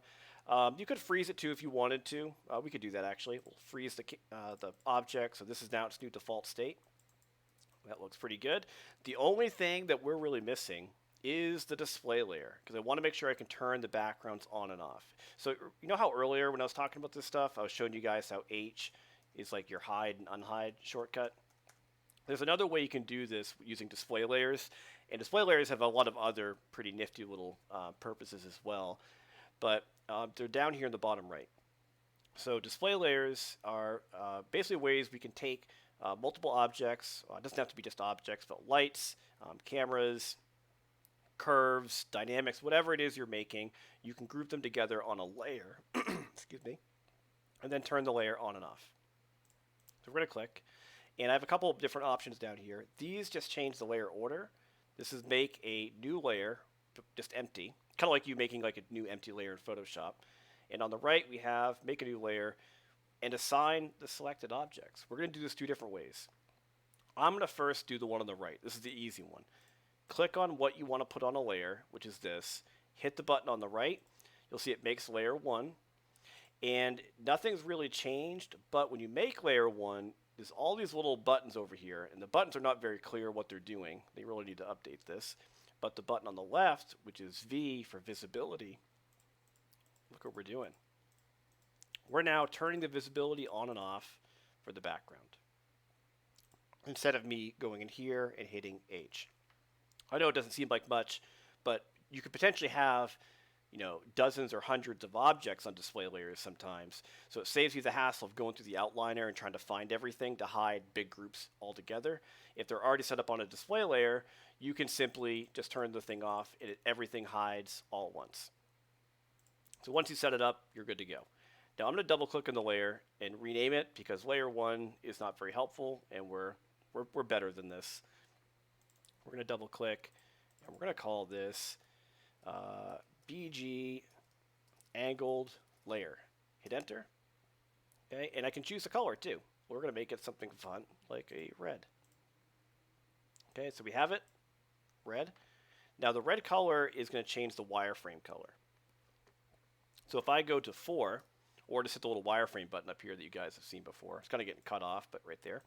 You could freeze it too if you wanted to. We could do that actually. We'll freeze the object. So this is now its new default state. That looks pretty good. The only thing that we're really missing is the display layer because I want to make sure I can turn the backgrounds on and off. So you know how earlier when I was talking about this stuff, I was showing you guys how H is like your hide and unhide shortcut. There's another way you can do this using display layers, and display layers have a lot of other pretty nifty little purposes as well, but they're down here in the bottom right. So display layers are basically ways we can take multiple objects. It doesn't have to be just objects, but lights, cameras, curves, dynamics, whatever it is you're making, you can group them together on a layer, excuse me, and then turn the layer on and off. So we're going to click, and I have a couple of different options down here. These just change the layer order. This is make a new layer, just empty, kind of like you making like a new empty layer in Photoshop. And on the right, we have make a new layer and assign the selected objects. We're going to do this two different ways. I'm going to first do the one on the right. This is the easy one. Click on what you want to put on a layer, which is this. Hit the button on the right. You'll see it makes layer 1. And nothing's really changed, but when you make layer 1, there's all these little buttons over here, and the buttons are not very clear what they're doing. They really need to update this. But the button on the left, which is V for visibility, look what we're doing. We're now turning the visibility on and off for the background, instead of me going in here and hitting H. I know it doesn't seem like much, but you could potentially have dozens or hundreds of objects on display layers sometimes. So it saves you the hassle of going through the outliner and trying to find everything to hide big groups altogether. If they're already set up on a display layer, you can simply just turn the thing off and everything hides all at once. So once you set it up, you're good to go. Now I'm going to double click on the layer and rename it because layer 1 is not very helpful and we're better than this. We're going to double click and we're going to call this BG angled layer. Hit enter. Okay, and I can choose the color too. We're going to make it something fun like a red. Okay, so we have it, red. Now the red color is going to change the wireframe color. So if I go to 4, or just hit the little wireframe button up here that you guys have seen before, it's kind of getting cut off, but right there,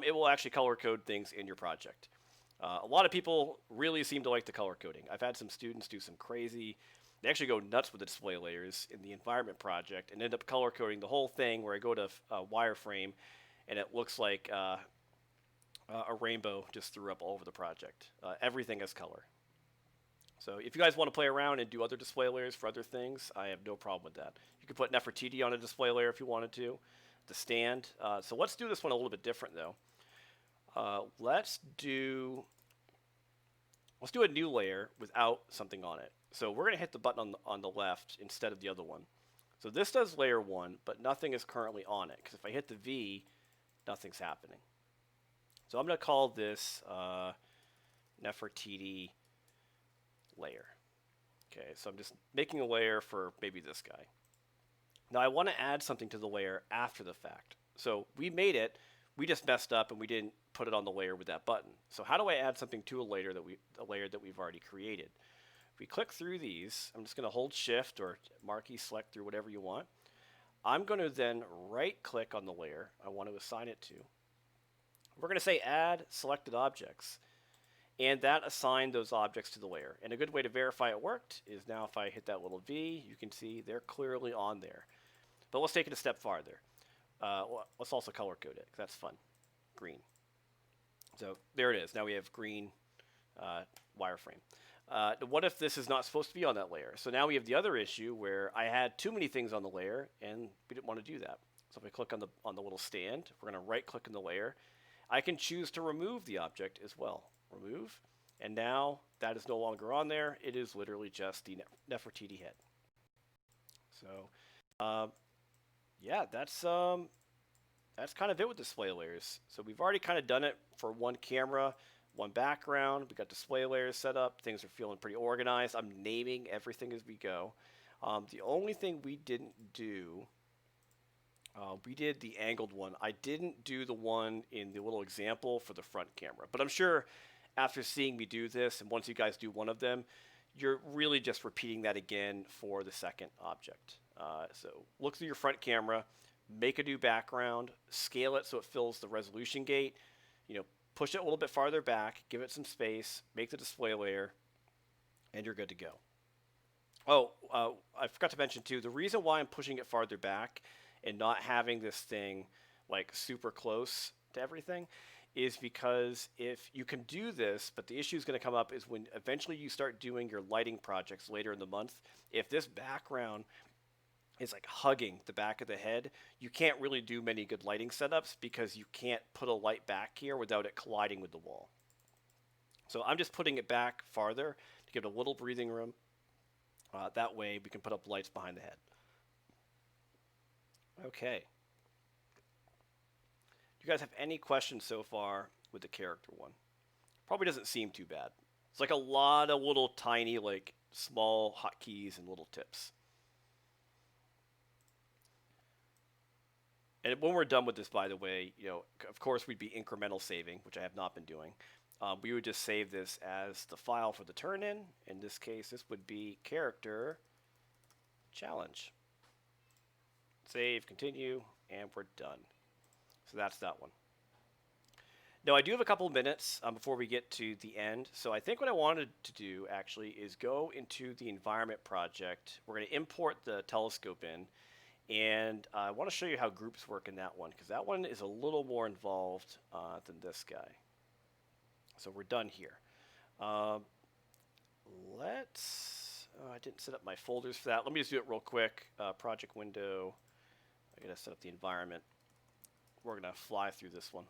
it will actually color code things in your project. A lot of people really seem to like the color coding. I've had some students do some crazy, they actually go nuts with the display layers in the environment project and end up color coding the whole thing where I go to wireframe and it looks like a rainbow just threw up all over the project. Everything has color. So if you guys want to play around and do other display layers for other things, I have no problem with that. You could put Nefertiti on a display layer if you wanted to, the stand. So let's do this one a little bit different though. Let's do a new layer without something on it. So we're going to hit the button on the left instead of the other one. So this does layer 1, but nothing is currently on it, because if I hit the V, nothing's happening. So I'm going to call this Nefertiti layer. Okay, so I'm just making a layer for maybe this guy. Now I want to add something to the layer after the fact. So we made it, we just messed up and we didn't put it on the layer with that button. So how do I add something to a layer that we've already created? If we click through these, I'm just going to hold shift or marquee select through whatever you want. I'm going to then right click on the layer I want to assign it to. We're going to say add selected objects, and that assigned those objects to the layer. And a good way to verify it worked is now if I hit that little V, you can see they're clearly on there. But let's take it a step farther. Let's also color code it, because that's fun. Green. So there it is. Now we have green wireframe. What if this is not supposed to be on that layer? So now we have the other issue where I had too many things on the layer and we didn't want to do that. So if I click on the little stand, we're going to right click in the layer. I can choose to remove the object as well. Remove, and now that is no longer on there. It is literally just the Nefertiti head. So yeah, that's kind of it with display layers. So we've already kind of done it for one camera. one background. We got display layers set up. Things are feeling pretty organized. I'm naming everything as we go. The only thing we didn't do, we did the angled one. I didn't do the one in the little example for the front camera. But I'm sure after seeing me do this, and once you guys do one of them, you're really just repeating that again for the second object. So look through your front camera, make a new background, scale it so it fills the resolution gate, push it a little bit farther back, give it some space, make the display layer, and you're good to go. Oh, I forgot to mention too, the reason why I'm pushing it farther back and not having this thing like super close to everything is because if you can do this, but the issue is going to come up is when eventually you start doing your lighting projects later in the month, if this background is like hugging the back of the head, you can't really do many good lighting setups because you can't put a light back here without it colliding with the wall. So I'm just putting it back farther to give it a little breathing room. That way we can put up lights behind the head. Okay. Do you guys have any questions so far with the character one? Probably doesn't seem too bad. It's like a lot of little tiny, like small hotkeys and little tips. And when we're done with this, by the way, of course we'd be incremental saving, which I have not been doing. We would just save this as the file for the turn-in. In this case, this would be character challenge. Save, continue, and we're done. So that's that one. Now I do have a couple of minutes before we get to the end. So I think what I wanted to do actually is go into the environment project. We're going to import the telescope in. And I want to show you how groups work in that one, because that one is a little more involved than this guy. So we're done here. I didn't set up my folders for that. Let me just do it real quick. Project window. I gotta set up the environment. We're gonna fly through this one.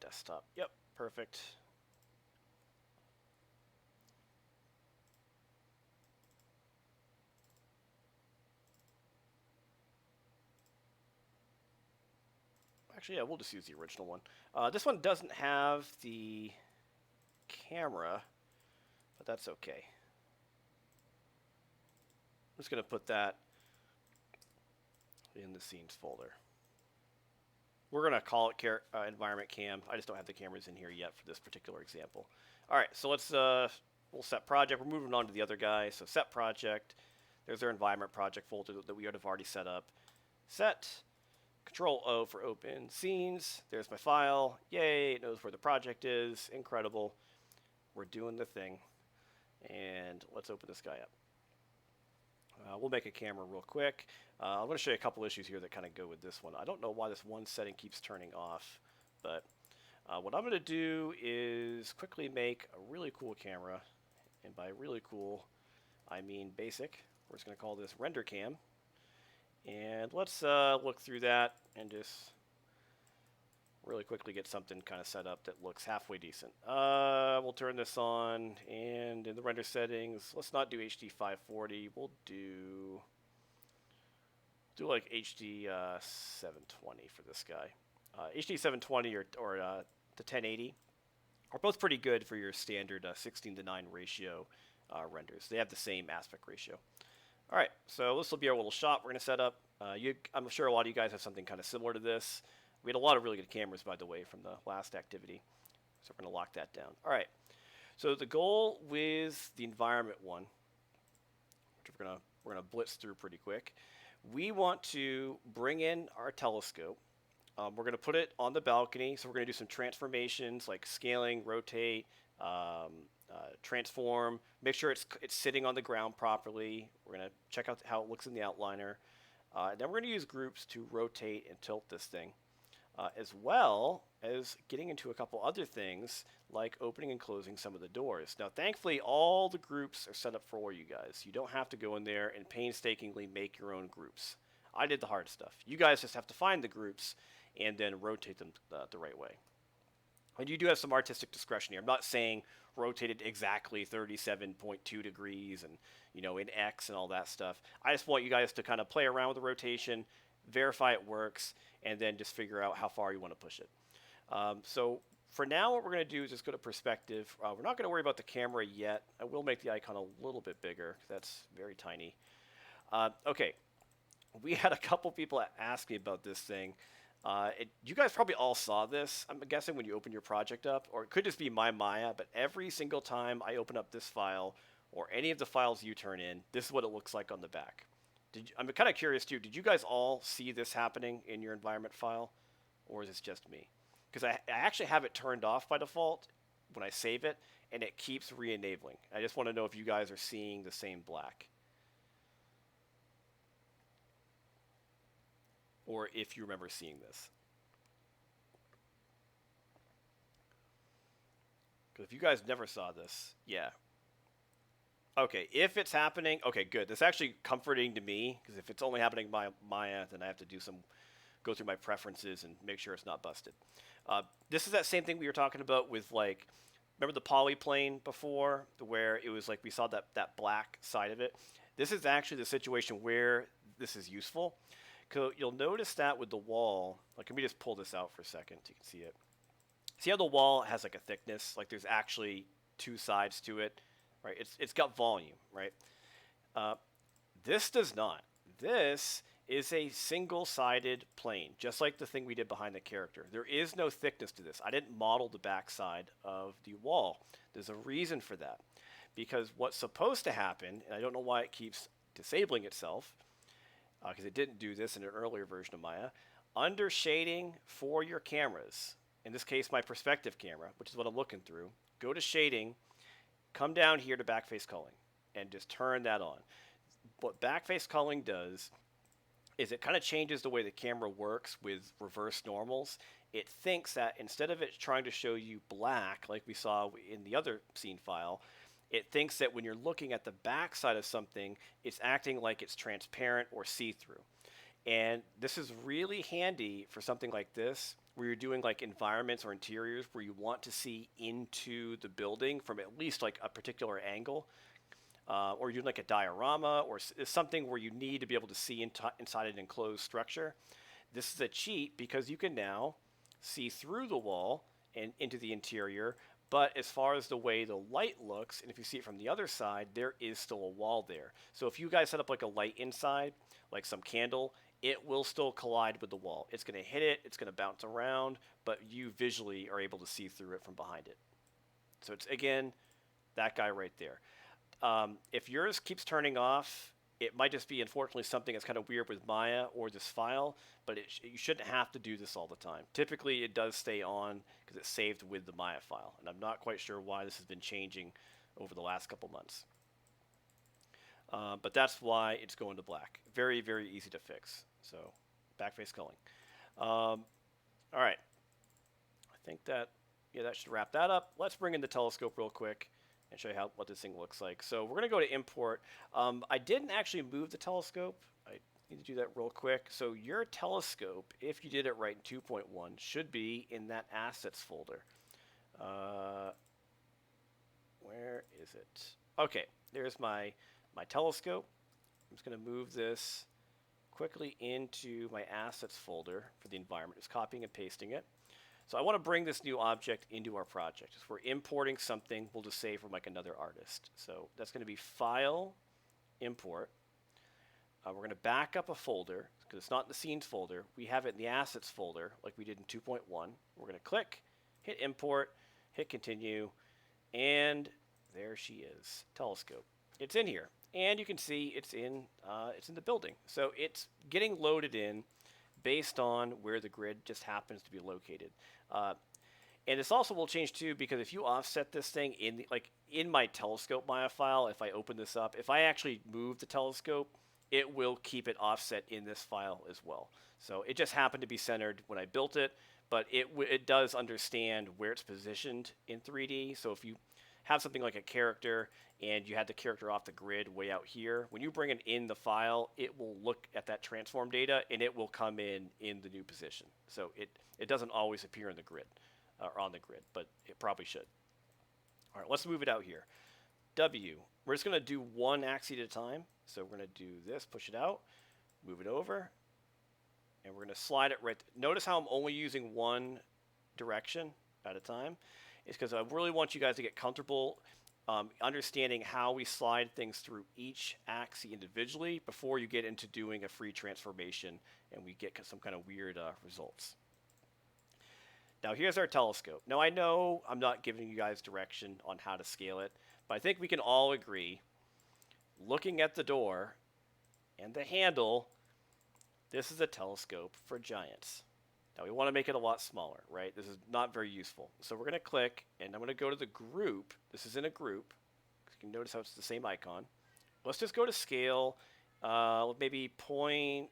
Desktop. Yep, perfect. Actually, yeah, we'll just use the original one. This one doesn't have the camera, but that's okay. I'm just going to put that in the scenes folder. We're going to call it environment cam. I just don't have the cameras in here yet for this particular example. All right, so we'll set project. We're moving on to the other guy. So set project. There's our environment project folder that we would have already set up. Set. Control O for open scenes. There's my file. Yay, it knows where the project is. Incredible. We're doing the thing. And let's open this guy up. We'll make a camera real quick. I'm going to show you a couple issues here that kind of go with this one. I don't know why this one setting keeps turning off, but what I'm going to do is quickly make a really cool camera. And by really cool, I mean basic. We're just going to call this render cam. And let's look through that and just really quickly get something kind of set up that looks halfway decent. We'll turn this on, and in the render settings, let's not do HD 540. We'll do like HD 720 for this guy. HD 720 or the 1080 are both pretty good for your standard 16:9 ratio renders. They have the same aspect ratio. All right, so this will be our little shot we're going to set up. I'm sure a lot of you guys have something kind of similar to this. We had a lot of really good cameras, by the way, from the last activity. So we're going to lock that down. All right, so the goal with the environment one, which we're going to blitz through pretty quick, we want to bring in our telescope. We're going to put it on the balcony, so we're going to do some transformations like scaling, rotate, transform, make sure it's sitting on the ground properly. We're going to check out how it looks in the outliner. Then we're going to use groups to rotate and tilt this thing, as well as getting into a couple other things like opening and closing some of the doors. Now, thankfully, all the groups are set up for you guys. You don't have to go in there and painstakingly make your own groups. I did the hard stuff. You guys just have to find the groups and then rotate them the right way. And you do have some artistic discretion here. I'm not saying rotate it exactly 37.2 degrees and, in X and all that stuff. I just want you guys to kind of play around with the rotation, verify it works, and then just figure out how far you want to push it. So for now, what we're going to do is just go to perspective. We're not going to worry about the camera yet. I will make the icon a little bit bigger. That's very tiny. Okay, we had a couple people ask me about this thing. You guys probably all saw this, I'm guessing, when you open your project up, or it could just be my Maya, but every single time I open up this file or any of the files you turn in, this is what it looks like on the back. I'm kind of curious too, did you guys all see this happening in your environment file, or is this just me? Because I actually have it turned off by default when I save it, and it keeps re-enabling. I just want to know if you guys are seeing the same black, or if you remember seeing this. Because if you guys never saw this, yeah. Okay, if it's happening, okay, good. That's actually comforting to me, because if it's only happening by Maya, then I have to go through my preferences and make sure it's not busted. This is that same thing we were talking about with, like, remember the polyplane before, where it was like we saw that black side of it? This is actually the situation where this is useful. So you'll notice that with the wall, like, let me just pull this out for a second so you can see it. See how the wall has like a thickness? Like there's actually two sides to it, right? It's got volume, right? This does not. This is a single-sided plane, just like the thing we did behind the character. There is no thickness to this. I didn't model the backside of the wall. There's a reason for that. Because what's supposed to happen, and I don't know why it keeps disabling itself, because it didn't do this in an earlier version of Maya, under shading for your cameras, in this case my perspective camera, which is what I'm looking through, go to shading, come down here to backface culling, and just turn that on. What backface culling does is it kind of changes the way the camera works with reverse normals. It thinks that instead of it trying to show you black, like we saw in the other scene file, it thinks that when you're looking at the back side of something, it's acting like it's transparent or see-through. And this is really handy for something like this, where you're doing like environments or interiors where you want to see into the building from at least like a particular angle. Or you're doing like a diorama or something where you need to be able to see inside an enclosed structure. This is a cheat because you can now see through the wall and into the interior, but as far as the way the light looks, and if you see it from the other side, there is still a wall there. So if you guys set up like a light inside, like some candle, it will still collide with the wall. It's going to hit it, it's going to bounce around, but you visually are able to see through it from behind it. So it's, again, that guy right there. If yours keeps turning off, it might just be, unfortunately, something that's kind of weird with Maya or this file, but you shouldn't have to do this all the time. Typically, it does stay on because it's saved with the Maya file, and I'm not quite sure why this has been changing over the last couple months. But that's why it's going to black. Very, very easy to fix. So, backface culling. All right. I think that should wrap that up. Let's bring in the telescope real quick and show you what this thing looks like. So we're going to go to import. I didn't actually move the telescope. I need to do that real quick. So your telescope, if you did it right in 2.1, should be in that assets folder. Where is it? Okay, there's my telescope. I'm just going to move this quickly into my assets folder for the environment. Just copying and pasting it. So I want to bring this new object into our project. If we're importing something, we'll just say from like another artist. So that's going to be File, Import. We're going to back up a folder because it's not in the Scenes folder. We have it in the Assets folder like we did in 2.1. We're going to click, hit Import, hit Continue, and there she is, Telescope. It's in here, and you can see it's in the building. So it's getting loaded in based on where the grid just happens to be located. And this also will change too, because if you offset this thing in my telescope Maya file, if I open this up, if I actually move the telescope, it will keep it offset in this file as well. So it just happened to be centered when I built it, but it does understand where it's positioned in 3D. So if you have something like a character and you had the character off the grid way out here, when you bring it in the file, it will look at that transform data and it will come in the new position. So it doesn't always appear in the grid or on the grid, but it probably should. All right, let's move it out here. W, we're just going to do one axis at a time. So we're going to do this, push it out, move it over, and we're going to slide it right. Notice how I'm only using one direction at a time, is because I really want you guys to get comfortable understanding how we slide things through each axis individually before you get into doing a free transformation and we get some kind of weird results. Now here's our telescope. Now I know I'm not giving you guys direction on how to scale it, but I think we can all agree, looking at the door and the handle, this is a telescope for giants. Now we want to make it a lot smaller, right? This is not very useful. So we're going to click, and I'm going to go to the group. This is in a group. You can notice how it's the same icon. Let's just go to scale, maybe 0.6,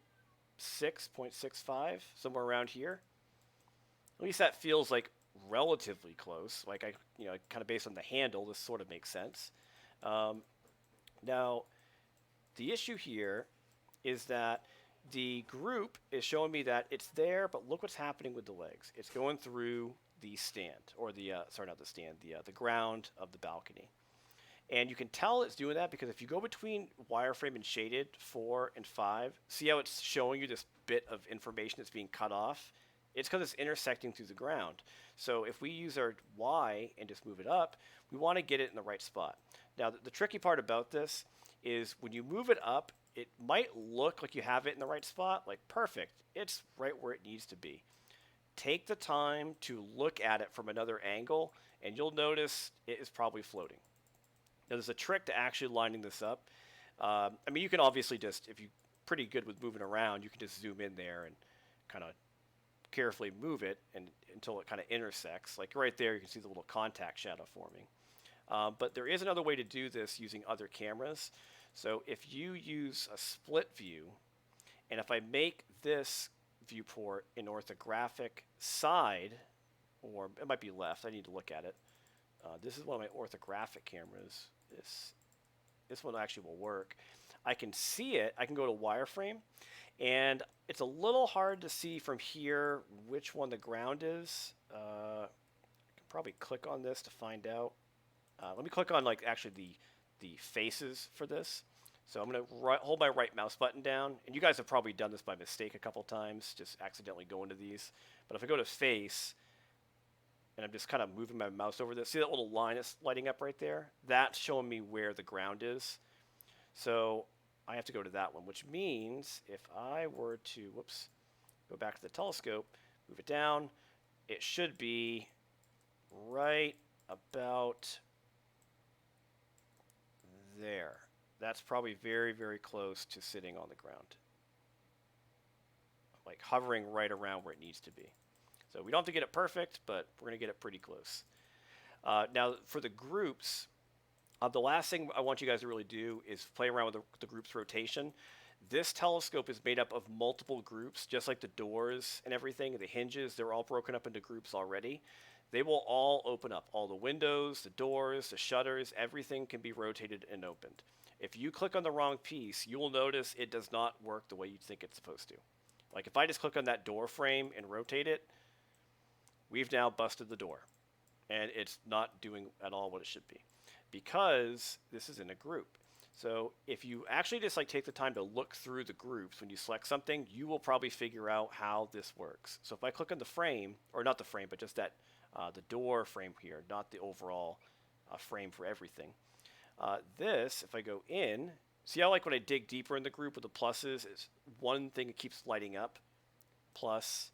0.65, somewhere around here. At least that feels like relatively close. Like kind of based on the handle, this sort of makes sense. Now, the issue here is that the group is showing me that it's there, but look what's happening with the legs. It's going through the stand, or sorry, not the stand, the ground of the balcony. And you can tell it's doing that because if you go between wireframe and shaded 4 and 5, see how it's showing you this bit of information that's being cut off? It's because it's intersecting through the ground. So if we use our Y and just move it up, we want to get it in the right spot. Now, the tricky part about this is when you move it up, it might look like you have it in the right spot, like perfect. It's right where it needs to be. Take the time to look at it from another angle, and you'll notice it is probably floating. Now, there's a trick to actually lining this up. I mean, you can obviously just, if you're pretty good with moving around, you can just zoom in there and kind of carefully move it until it kind of intersects. Like right there, you can see the little contact shadow forming. But there is another way to do this using other cameras. So if you use a split view, and if I make this viewport an orthographic side, or it might be left, I need to look at it. This is one of my orthographic cameras. This one actually will work. I can see it. I can go to wireframe, and it's a little hard to see from here which one the ground is. I can probably click on this to find out. Let me click on actually the faces for this. So I'm going to hold my right mouse button down, and you guys have probably done this by mistake a couple times, just accidentally go into these. But if I go to face, and I'm just kind of moving my mouse over this, see that little line that's lighting up right there? That's showing me where the ground is. So I have to go to that one, which means if I were to, go back to the telescope, move it down, it should be right about there. That's probably very, very close to sitting on the ground. Like hovering right around where it needs to be. So we don't have to get it perfect, but we're going to get it pretty close. Now, for the groups, the last thing I want you guys to really do is play around with the group's rotation. This telescope is made up of multiple groups, just like the doors and everything. The hinges, they're all broken up into groups already. They will all open up. All the windows, the doors, the shutters, everything can be rotated and opened. If you click on the wrong piece, you will notice it does not work the way you think it's supposed to. Like if I just click on that door frame and rotate it, we've now busted the door. And it's not doing at all what it should be because this is in a group. So if you actually just take the time to look through the groups when you select something, you will probably figure out how this works. So if I click on the frame, or not the frame, but just that the door frame here, not the overall frame for everything. This, if I go in, see how when I dig deeper in the group with the pluses, it's one thing that keeps lighting up, plus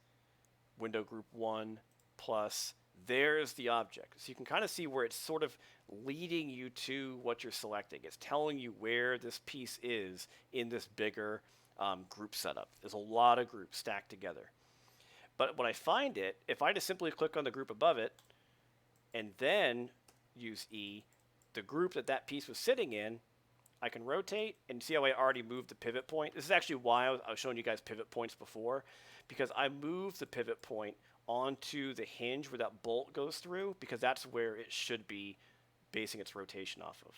window group 1, plus there's the object. So you can kind of see where it's sort of leading you to what you're selecting. It's telling you where this piece is in this bigger group setup. There's a lot of groups stacked together. But when I find it, if I just simply click on the group above it and then use E, the group that piece was sitting in, I can rotate and see how I already moved the pivot point. This is actually why I was showing you guys pivot points before, because I moved the pivot point onto the hinge where that bolt goes through, because that's where it should be basing its rotation off of.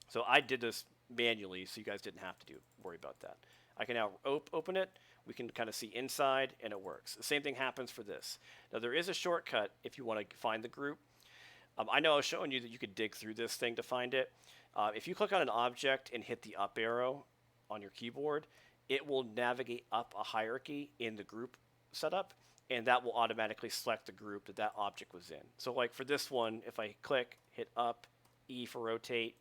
So I did this manually, so you guys didn't have to worry about that. I can now open it. We can kind of see inside, and it works. The same thing happens for this. Now, there is a shortcut if you want to find the group. I know I was showing you that you could dig through this thing to find it. If you click on an object and hit the up arrow on your keyboard, it will navigate up a hierarchy in the group setup. and that will automatically select the group that that object was in. So like for this one, if I click, hit up, E for rotate,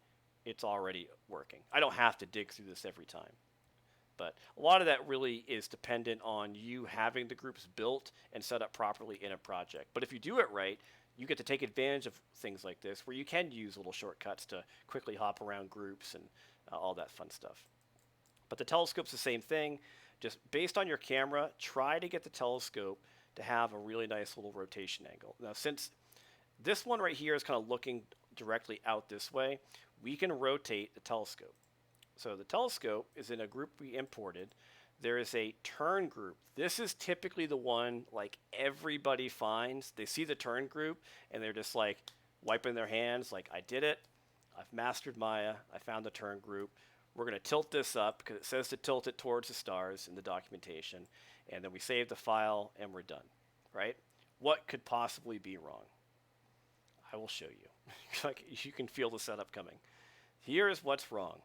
it's already working. I don't have to dig through this every time. But a lot of that really is dependent on you having the groups built and set up properly in a project. But if you do it right, you get to take advantage of things like this where you can use little shortcuts to quickly hop around groups and all that fun stuff. But the telescope's the same thing. Just based on your camera, try to get the telescope to have a really nice little rotation angle. Now, since this one right here is kind of looking directly out this way, we can rotate the telescope. So the telescope is in a group we imported. There is a turn group. This is typically the one like everybody finds. They see the turn group and they're just like wiping their hands like, I did it. I've mastered Maya. I found the turn group. We're going to tilt this up because it says to tilt it towards the stars in the documentation. And then we save the file and we're done, right? What could possibly be wrong? I will show you. Like you can feel the setup coming. Here's what's wrong.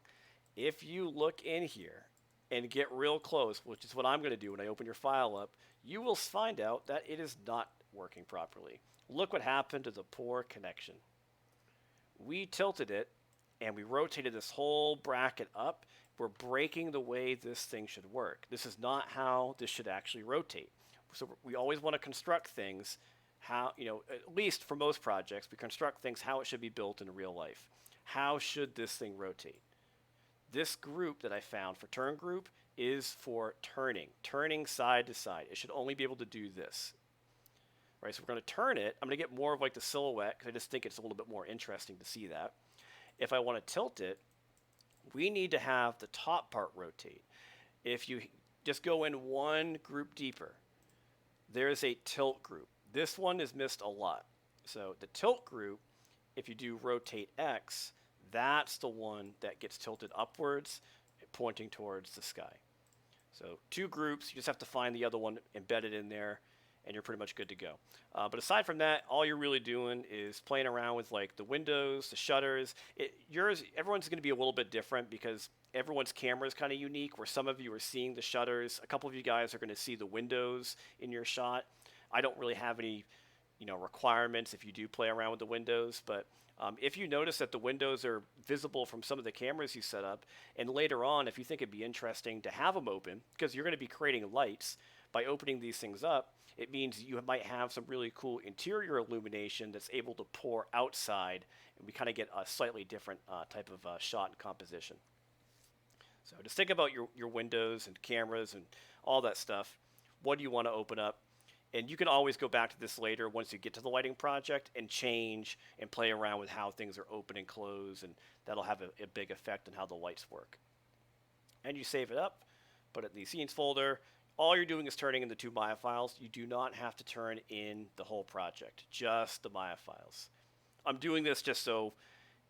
If you look in here and get real close, which is what I'm going to do when I open your file up, you will find out that it is not working properly. Look what happened to the poor connection. We tilted it and we rotated this whole bracket up. We're breaking the way this thing should work. This is not how this should actually rotate. So we always want to construct things how, at least for most projects, we construct things how it should be built in real life. How should this thing rotate? This group that I found for turn group is for turning side to side. It should only be able to do this. Right, so we're going to turn it. I'm going to get more of like the silhouette because I just think it's a little bit more interesting to see that. If I want to tilt it, we need to have the top part rotate. If you just go in one group deeper, there's a tilt group. This one is missed a lot. So the tilt group, if you do rotate X, that's the one that gets tilted upwards, pointing towards the sky. So two groups, you just have to find the other one embedded in there, and you're pretty much good to go. But aside from that, all you're really doing is playing around with like the windows, the shutters. Everyone's going to be a little bit different because everyone's camera is kind of unique, where some of you are seeing the shutters. A couple of you guys are going to see the windows in your shot. I don't really have any requirements if you do play around with the windows, but if you notice that the windows are visible from some of the cameras you set up, and later on, if you think it'd be interesting to have them open, because you're going to be creating lights, by opening these things up, it means you might have some really cool interior illumination that's able to pour outside, and we kind of get a slightly different type of shot and composition. So just think about your windows and cameras and all that stuff. What do you want to open up? And you can always go back to this later once you get to the lighting project and change and play around with how things are open and close, and that'll have a big effect on how the lights work. And you save it up, put it in the scenes folder. All you're doing is turning in the two Maya files. You do not have to turn in the whole project, just the Maya files. I'm doing this just so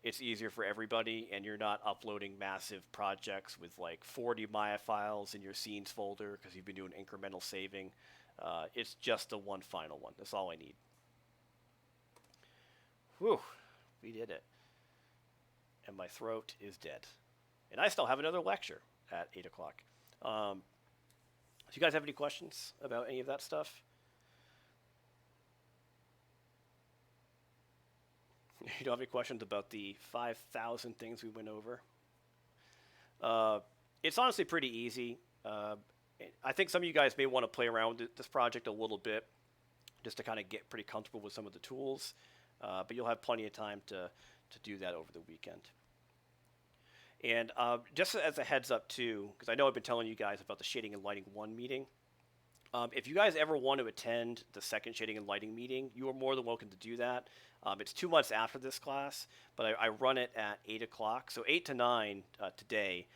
it's easier for everybody and you're not uploading massive projects with like 40 Maya files in your scenes folder because you've been doing incremental saving. It's just the one final one. That's all I need. Whew, we did it. And my throat is dead. And I still have another lecture at 8 o'clock. Do you guys have any questions about any of that stuff? You don't have any questions about the 5,000 things we went over? It's honestly pretty easy. I think some of you guys may want to play around with this project a little bit just to kind of get pretty comfortable with some of the tools, but you'll have plenty of time to do that over the weekend. And just as a heads up too, because I know I've been telling you guys about the Shading and Lighting 1 meeting, if you guys ever want to attend the second Shading and Lighting meeting, you are more than welcome to do that. It's 2 months after this class, but I run it at 8 o'clock. So 8 to 9 today,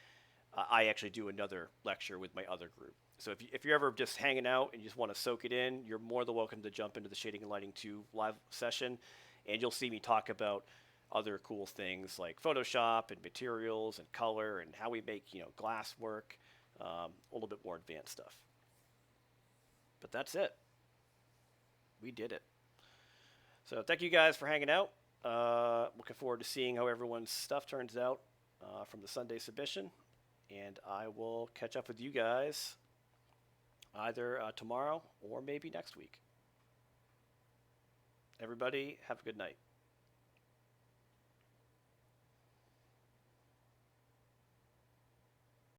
I actually do another lecture with my other group. So if you're ever just hanging out and you just want to soak it in, you're more than welcome to jump into the Shading and Lighting 2 live session, and you'll see me talk about other cool things like Photoshop and materials and color and how we make glass work, a little bit more advanced stuff. But that's it. We did it. So thank you guys for hanging out. Looking forward to seeing how everyone's stuff turns out from the Sunday submission. And I will catch up with you guys either tomorrow or maybe next week. Everybody, have a good night.